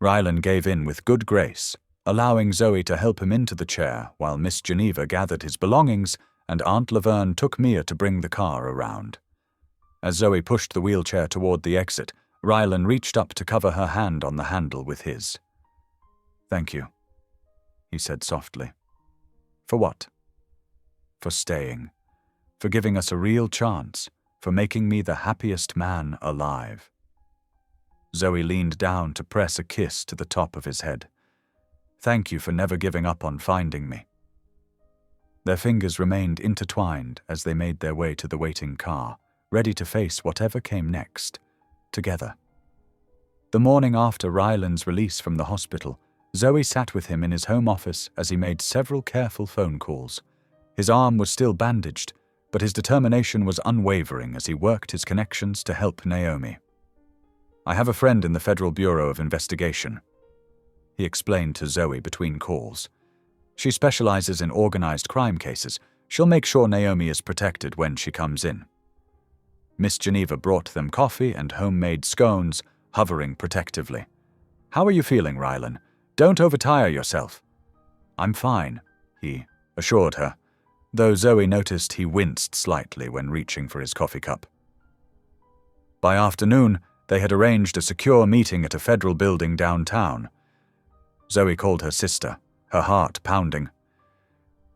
Rylan gave in with good grace, allowing Zoe to help him into the chair while Miss Geneva gathered his belongings and Aunt Laverne took Mia to bring the car around. As Zoe pushed the wheelchair toward the exit, Rylan reached up to cover her hand on the handle with his. "Thank you," he said softly. "For what?" "For staying. For giving us a real chance. For making me the happiest man alive." Zoe leaned down to press a kiss to the top of his head. "Thank you for never giving up on finding me." Their fingers remained intertwined as they made their way to the waiting car, ready to face whatever came next, together. The morning after Rylan's release from the hospital, Zoe sat with him in his home office as he made several careful phone calls. His arm was still bandaged, but his determination was unwavering as he worked his connections to help Naomi. "I have a friend in the Federal Bureau of Investigation," he explained to Zoe between calls. "She specializes in organized crime cases. She'll make sure Naomi is protected when she comes in." Miss Geneva brought them coffee and homemade scones, hovering protectively. "How are you feeling, Rylan? Don't overtire yourself." "I'm fine," he assured her, though Zoe noticed he winced slightly when reaching for his coffee cup. By afternoon, they had arranged a secure meeting at a federal building downtown. Zoe called her sister, her heart pounding.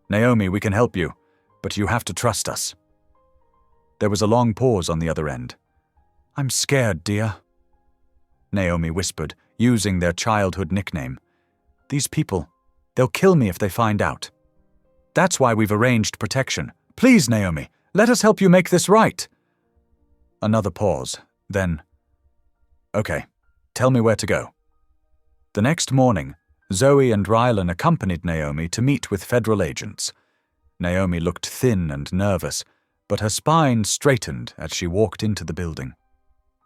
"Naomi, we can help you, but you have to trust us." There was a long pause on the other end. "I'm scared, dear," Naomi whispered, using their childhood nickname. "These people, they'll kill me if they find out. That's why we've arranged protection. Please, Naomi, let us help you make this right." Another pause, then, "Okay, tell me where to go." The next morning, Zoe and Rylan accompanied Naomi to meet with federal agents. Naomi looked thin and nervous, but her spine straightened as she walked into the building.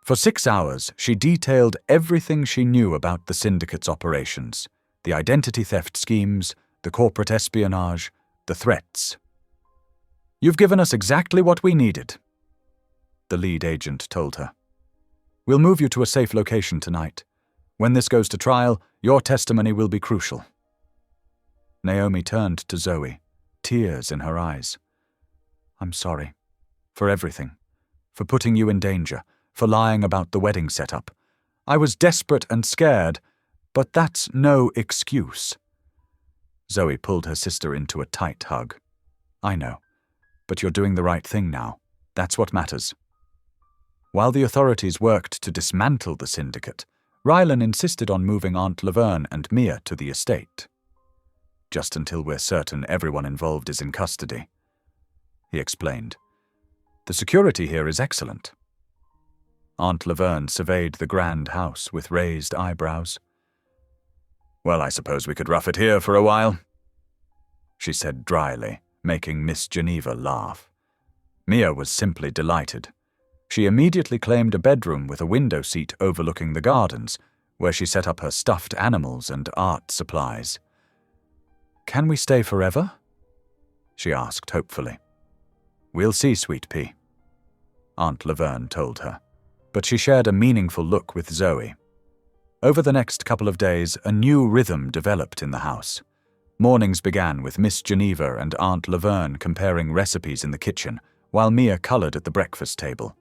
For 6 hours, she detailed everything she knew about the syndicate's operations, the identity theft schemes, the corporate espionage, the threats. "You've given us exactly what we needed," the lead agent told her. "We'll move you to a safe location tonight. When this goes to trial, your testimony will be crucial." Naomi turned to Zoe, tears in her eyes. "I'm sorry. For everything. For putting you in danger. For lying about the wedding setup. I was desperate and scared, but that's no excuse." Zoe pulled her sister into a tight hug. "I know, but you're doing the right thing now. That's what matters." While the authorities worked to dismantle the syndicate, Rylan insisted on moving Aunt Laverne and Mia to the estate. Just until we're certain everyone involved is in custody, he explained. The security here is excellent. Aunt Laverne surveyed the grand house with raised eyebrows. Well, I suppose we could rough it here for a while, she said dryly, making Miss Geneva laugh. Mia was simply delighted. She immediately claimed a bedroom with a window seat overlooking the gardens, where she set up her stuffed animals and art supplies. Can we stay forever? She asked hopefully. We'll see, Sweet Pea, Aunt Laverne told her, but she shared a meaningful look with Zoe. Over the next couple of days, a new rhythm developed in the house. Mornings began with Miss Geneva and Aunt Laverne comparing recipes in the kitchen, while Mia colored at the breakfast table.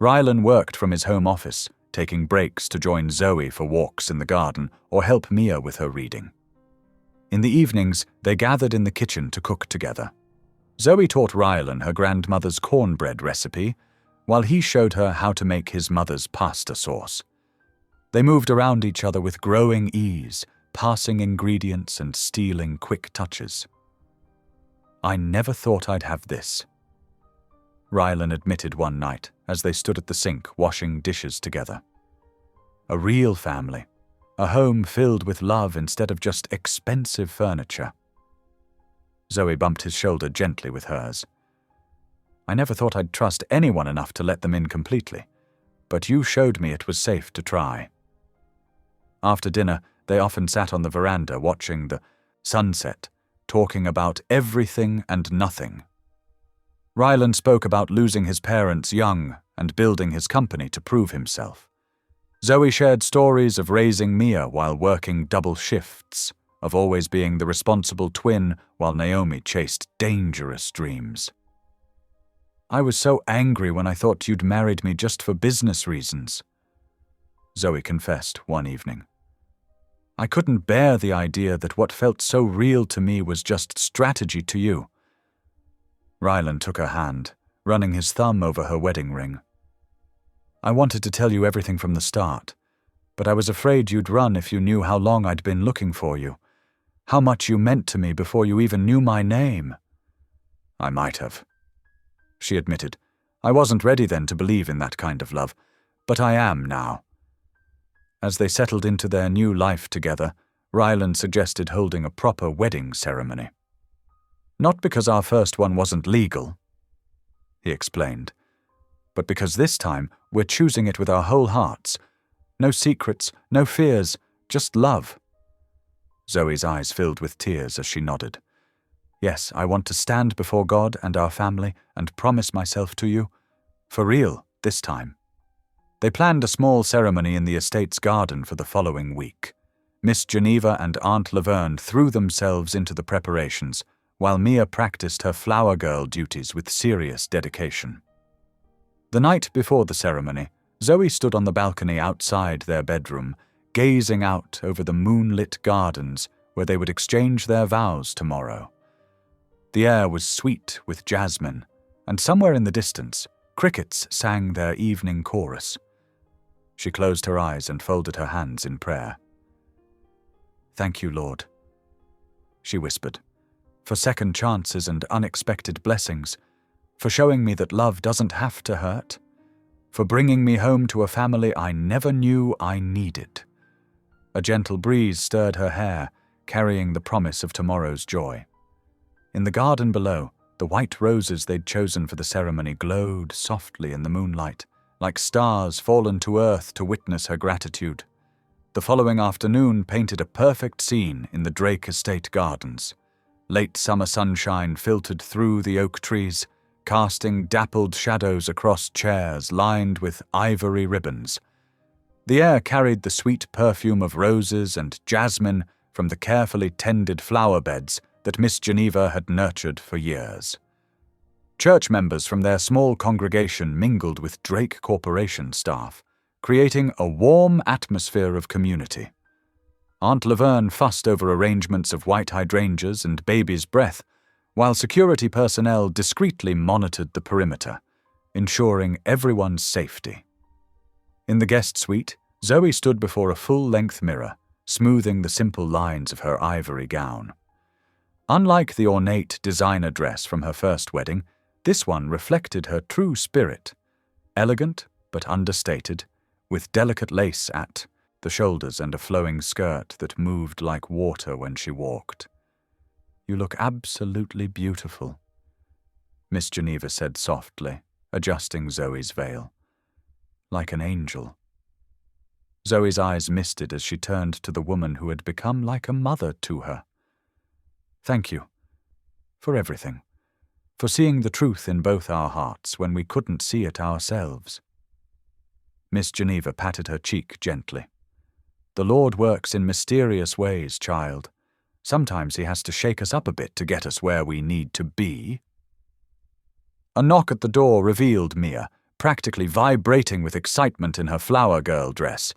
Rylan worked from his home office, taking breaks to join Zoe for walks in the garden or help Mia with her reading. In the evenings, they gathered in the kitchen to cook together. Zoe taught Rylan her grandmother's cornbread recipe, while he showed her how to make his mother's pasta sauce. They moved around each other with growing ease, passing ingredients and stealing quick touches. I never thought I'd have this, Rylan admitted one night as they stood at the sink washing dishes together. A real family, a home filled with love instead of just expensive furniture. Zoe bumped his shoulder gently with hers. I never thought I'd trust anyone enough to let them in completely, but you showed me it was safe to try. After dinner, they often sat on the veranda watching the sunset, talking about everything and nothing. Rylan spoke about losing his parents young and building his company to prove himself. Zoe shared stories of raising Mia while working double shifts, of always being the responsible twin while Naomi chased dangerous dreams. I was so angry when I thought you'd married me just for business reasons, Zoe confessed one evening. I couldn't bear the idea that what felt so real to me was just strategy to you. Rylan took her hand, running his thumb over her wedding ring. I wanted to tell you everything from the start, but I was afraid you'd run if you knew how long I'd been looking for you, how much you meant to me before you even knew my name. I might have, she admitted. I wasn't ready then to believe in that kind of love, but I am now. As they settled into their new life together, Rylan suggested holding a proper wedding ceremony. Not because our first one wasn't legal, he explained, but because this time we're choosing it with our whole hearts. No secrets, no fears, just love. Zoe's eyes filled with tears as she nodded. Yes, I want to stand before God and our family and promise myself to you. For real, this time. They planned a small ceremony in the estate's garden for the following week. Miss Geneva and Aunt Laverne threw themselves into the preparations, while Mia practiced her flower girl duties with serious dedication. The night before the ceremony, Zoe stood on the balcony outside their bedroom, gazing out over the moonlit gardens where they would exchange their vows tomorrow. The air was sweet with jasmine, and somewhere in the distance, crickets sang their evening chorus. She closed her eyes and folded her hands in prayer. Thank you, Lord, she whispered, for second chances and unexpected blessings, for showing me that love doesn't have to hurt, for bringing me home to a family I never knew I needed. A gentle breeze stirred her hair, carrying the promise of tomorrow's joy. In the garden below, the white roses they'd chosen for the ceremony glowed softly in the moonlight, like stars fallen to earth to witness her gratitude. The following afternoon painted a perfect scene in the Drake Estate gardens. Late summer sunshine filtered through the oak trees, casting dappled shadows across chairs lined with ivory ribbons. The air carried the sweet perfume of roses and jasmine from the carefully tended flower beds that Miss Geneva had nurtured for years. Church members from their small congregation mingled with Drake Corporation staff, creating a warm atmosphere of community. Aunt Laverne fussed over arrangements of white hydrangeas and baby's breath, while security personnel discreetly monitored the perimeter, ensuring everyone's safety. In the guest suite, Zoe stood before a full-length mirror, smoothing the simple lines of her ivory gown. Unlike the ornate designer dress from her first wedding, this one reflected her true spirit, elegant but understated, with delicate lace at the shoulders and a flowing skirt that moved like water when she walked. "You look absolutely beautiful," Miss Geneva said softly, adjusting Zoe's veil. "Like an angel." Zoe's eyes misted as she turned to the woman who had become like a mother to her. "Thank you. For everything. For seeing the truth in both our hearts when we couldn't see it ourselves." Miss Geneva patted her cheek gently. "The Lord works in mysterious ways, child. Sometimes he has to shake us up a bit to get us where we need to be." A knock at the door revealed Mia, practically vibrating with excitement in her flower girl dress.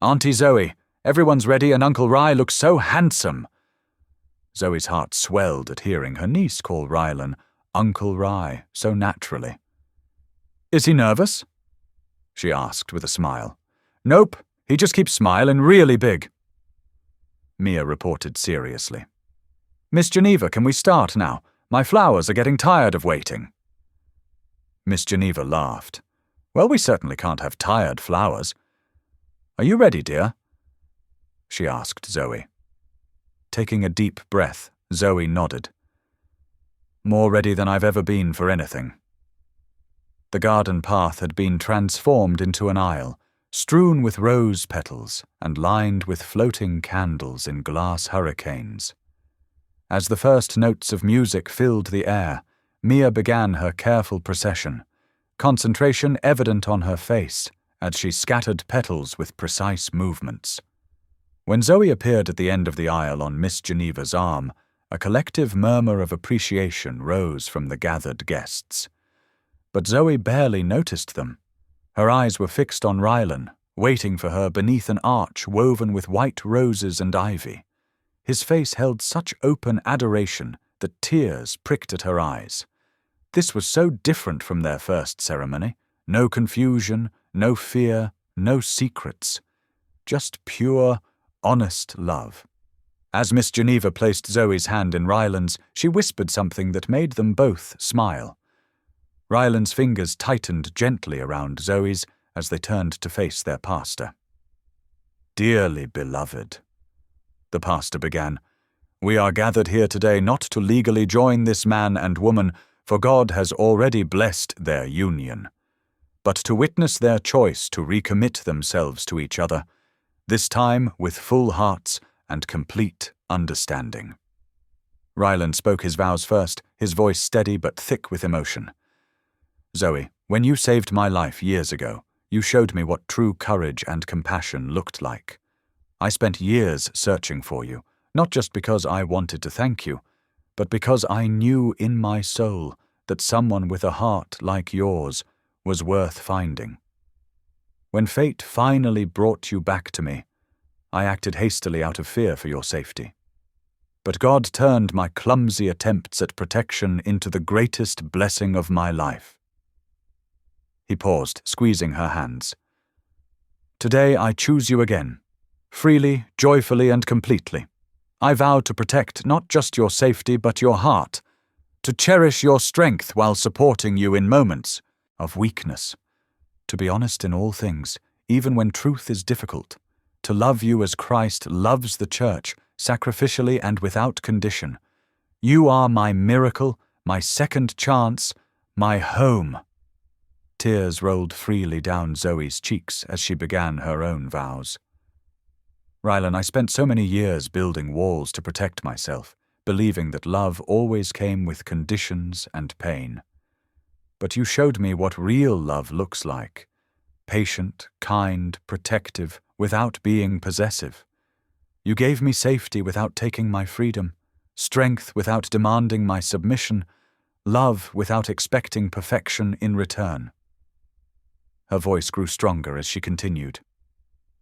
"Auntie Zoe, everyone's ready and Uncle Ry looks so handsome." Zoe's heart swelled at hearing her niece call Rylan Uncle Ry so naturally. "Is he nervous?" she asked with a smile. "Nope, he just keeps smiling really big," Mia reported seriously. "Miss Geneva, can we start now? My flowers are getting tired of waiting." Miss Geneva laughed. "Well, we certainly can't have tired flowers. Are you ready, dear?" she asked Zoe. Taking a deep breath, Zoe nodded. "More ready than I've ever been for anything." The garden path had been transformed into an aisle, strewn with rose petals and lined with floating candles in glass hurricanes. As the first notes of music filled the air, Mia began her careful procession, concentration evident on her face as she scattered petals with precise movements. When Zoe appeared at the end of the aisle on Miss Geneva's arm, a collective murmur of appreciation rose from the gathered guests. But Zoe barely noticed them. Her eyes were fixed on Rylan, waiting for her beneath an arch woven with white roses and ivy. His face held such open adoration that tears pricked at her eyes. This was so different from their first ceremony. No confusion, no fear, no secrets. Just pure, honest love. As Miss Geneva placed Zoe's hand in Rylan's, she whispered something that made them both smile. Rylan's fingers tightened gently around Zoe's as they turned to face their pastor. "Dearly beloved," the pastor began, "we are gathered here today not to legally join this man and woman, for God has already blessed their union, but to witness their choice to recommit themselves to each other, this time with full hearts and complete understanding." Rylan spoke his vows first, his voice steady but thick with emotion. "Zoe, when you saved my life years ago, you showed me what true courage and compassion looked like. I spent years searching for you, not just because I wanted to thank you, but because I knew in my soul that someone with a heart like yours was worth finding. When fate finally brought you back to me, I acted hastily out of fear for your safety. But God turned my clumsy attempts at protection into the greatest blessing of my life." He paused, squeezing her hands. "Today I choose you again, freely, joyfully, and completely. I vow to protect not just your safety but your heart, to cherish your strength while supporting you in moments of weakness, to be honest in all things, even when truth is difficult, to love you as Christ loves the church, sacrificially and without condition. You are my miracle, my second chance, my home." Tears rolled freely down Zoe's cheeks as she began her own vows. "Rylan, I spent so many years building walls to protect myself, believing that love always came with conditions and pain. But you showed me what real love looks like. Patient, kind, protective, without being possessive. You gave me safety without taking my freedom, strength without demanding my submission, love without expecting perfection in return." Her voice grew stronger as she continued.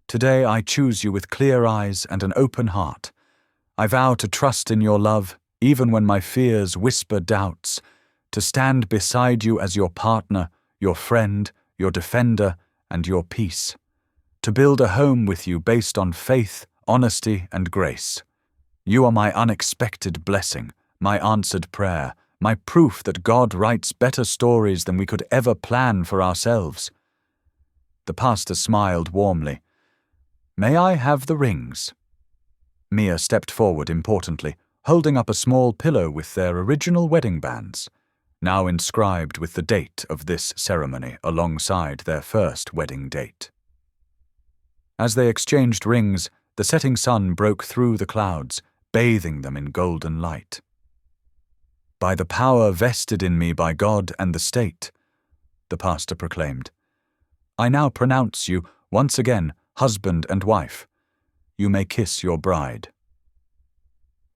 "Today I choose you with clear eyes and an open heart. I vow to trust in your love, even when my fears whisper doubts, to stand beside you as your partner, your friend, your defender, and your peace. to build a home with you based on faith, honesty, and grace. You are my unexpected blessing, my answered prayer, my proof that God writes better stories than we could ever plan for ourselves." The pastor smiled warmly. "May I have the rings?" Mia stepped forward importantly, holding up a small pillow with their original wedding bands, now inscribed with the date of this ceremony alongside their first wedding date. As they exchanged rings, the setting sun broke through the clouds, bathing them in golden light. "By the power vested in me by God and the state," the pastor proclaimed, "I now pronounce you, once again, husband and wife. You may kiss your bride."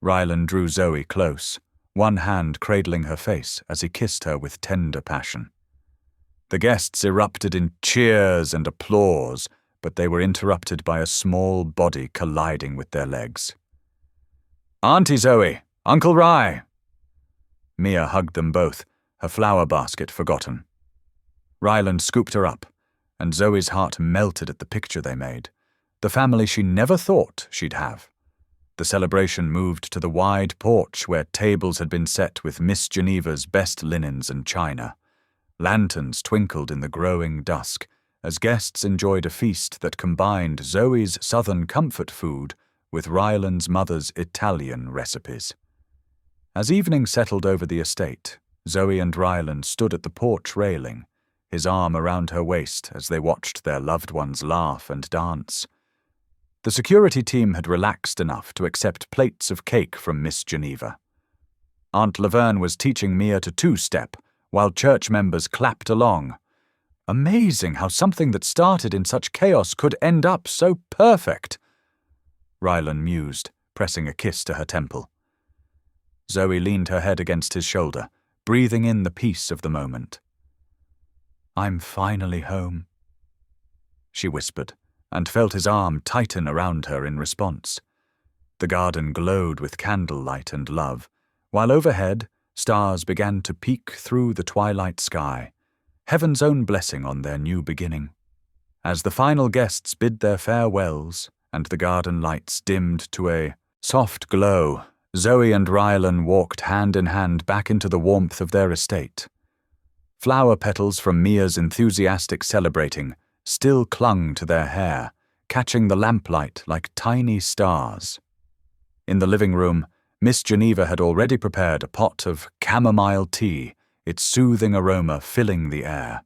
Rylan drew Zoe close, one hand cradling her face as he kissed her with tender passion. The guests erupted in cheers and applause, but they were interrupted by a small body colliding with their legs. "Auntie Zoe! Uncle Rye!" Mia hugged them both, her flower basket forgotten. Ryland scooped her up, and Zoe's heart melted at the picture they made, the family she never thought she'd have. The celebration moved to the wide porch where tables had been set with Miss Geneva's best linens and china. Lanterns twinkled in the growing dusk as guests enjoyed a feast that combined Zoe's southern comfort food with Ryland's mother's Italian recipes. As evening settled over the estate, Zoe and Ryland stood at the porch railing, his arm around her waist as they watched their loved ones laugh and dance. The security team had relaxed enough to accept plates of cake from Miss Geneva. Aunt Laverne was teaching Mia to two-step, while church members clapped along. Amazing how something that started in such chaos could end up so perfect, Rylan mused, pressing a kiss to her temple. Zoe leaned her head against his shoulder, breathing in the peace of the moment. "I'm finally home," she whispered, and felt his arm tighten around her in response. The garden glowed with candlelight and love, while overhead, stars began to peek through the twilight sky, heaven's own blessing on their new beginning. As the final guests bid their farewells, and the garden lights dimmed to a soft glow, Zoe and Rylan walked hand in hand back into the warmth of their estate. Flower petals from Mia's enthusiastic celebrating still clung to their hair, catching the lamplight like tiny stars. In the living room, Miss Geneva had already prepared a pot of chamomile tea, its soothing aroma filling the air.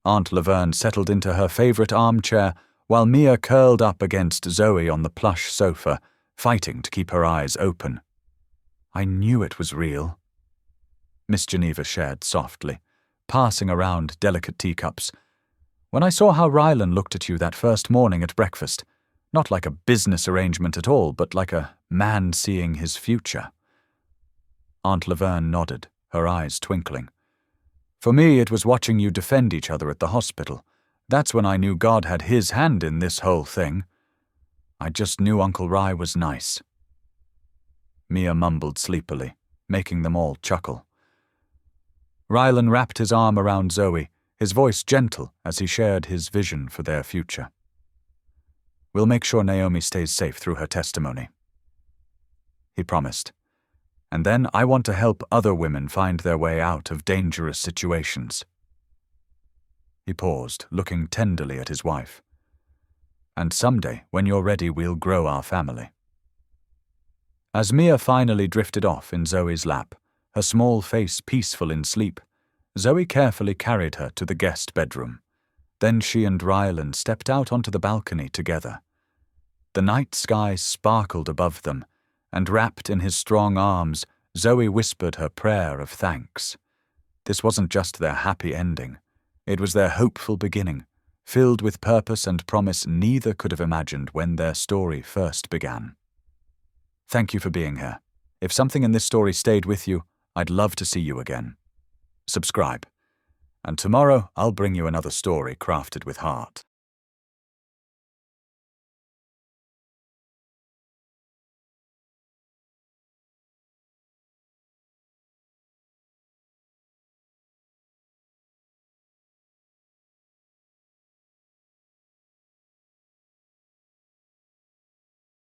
Aunt Laverne settled into her favorite armchair while Mia curled up against Zoe on the plush sofa, fighting to keep her eyes open. "I knew it was real," Miss Geneva shared softly, passing around delicate teacups. "When I saw how Rylan looked at you that first morning at breakfast, not like a business arrangement at all, but like a man seeing his future." Aunt Laverne nodded, her eyes twinkling. "For me, it was watching you defend each other at the hospital. That's when I knew God had his hand in this whole thing. I just knew Uncle Rye was nice." Mia mumbled sleepily, making them all chuckle. Rylan wrapped his arm around Zoe, his voice gentle as he shared his vision for their future. "We'll make sure Naomi stays safe through her testimony," he promised. "And then I want to help other women find their way out of dangerous situations." He paused, looking tenderly at his wife. "And someday, when you're ready, we'll grow our family." As Mia finally drifted off in Zoe's lap, her small face peaceful in sleep, Zoe carefully carried her to the guest bedroom. Then she and Rylan stepped out onto the balcony together. The night sky sparkled above them, and wrapped in his strong arms, Zoe whispered her prayer of thanks. This wasn't just their happy ending. It was their hopeful beginning, filled with purpose and promise neither could have imagined when their story first began. Thank you for being here. If something in this story stayed with you, I'd love to see you again. Subscribe. And tomorrow, I'll bring you another story crafted with heart.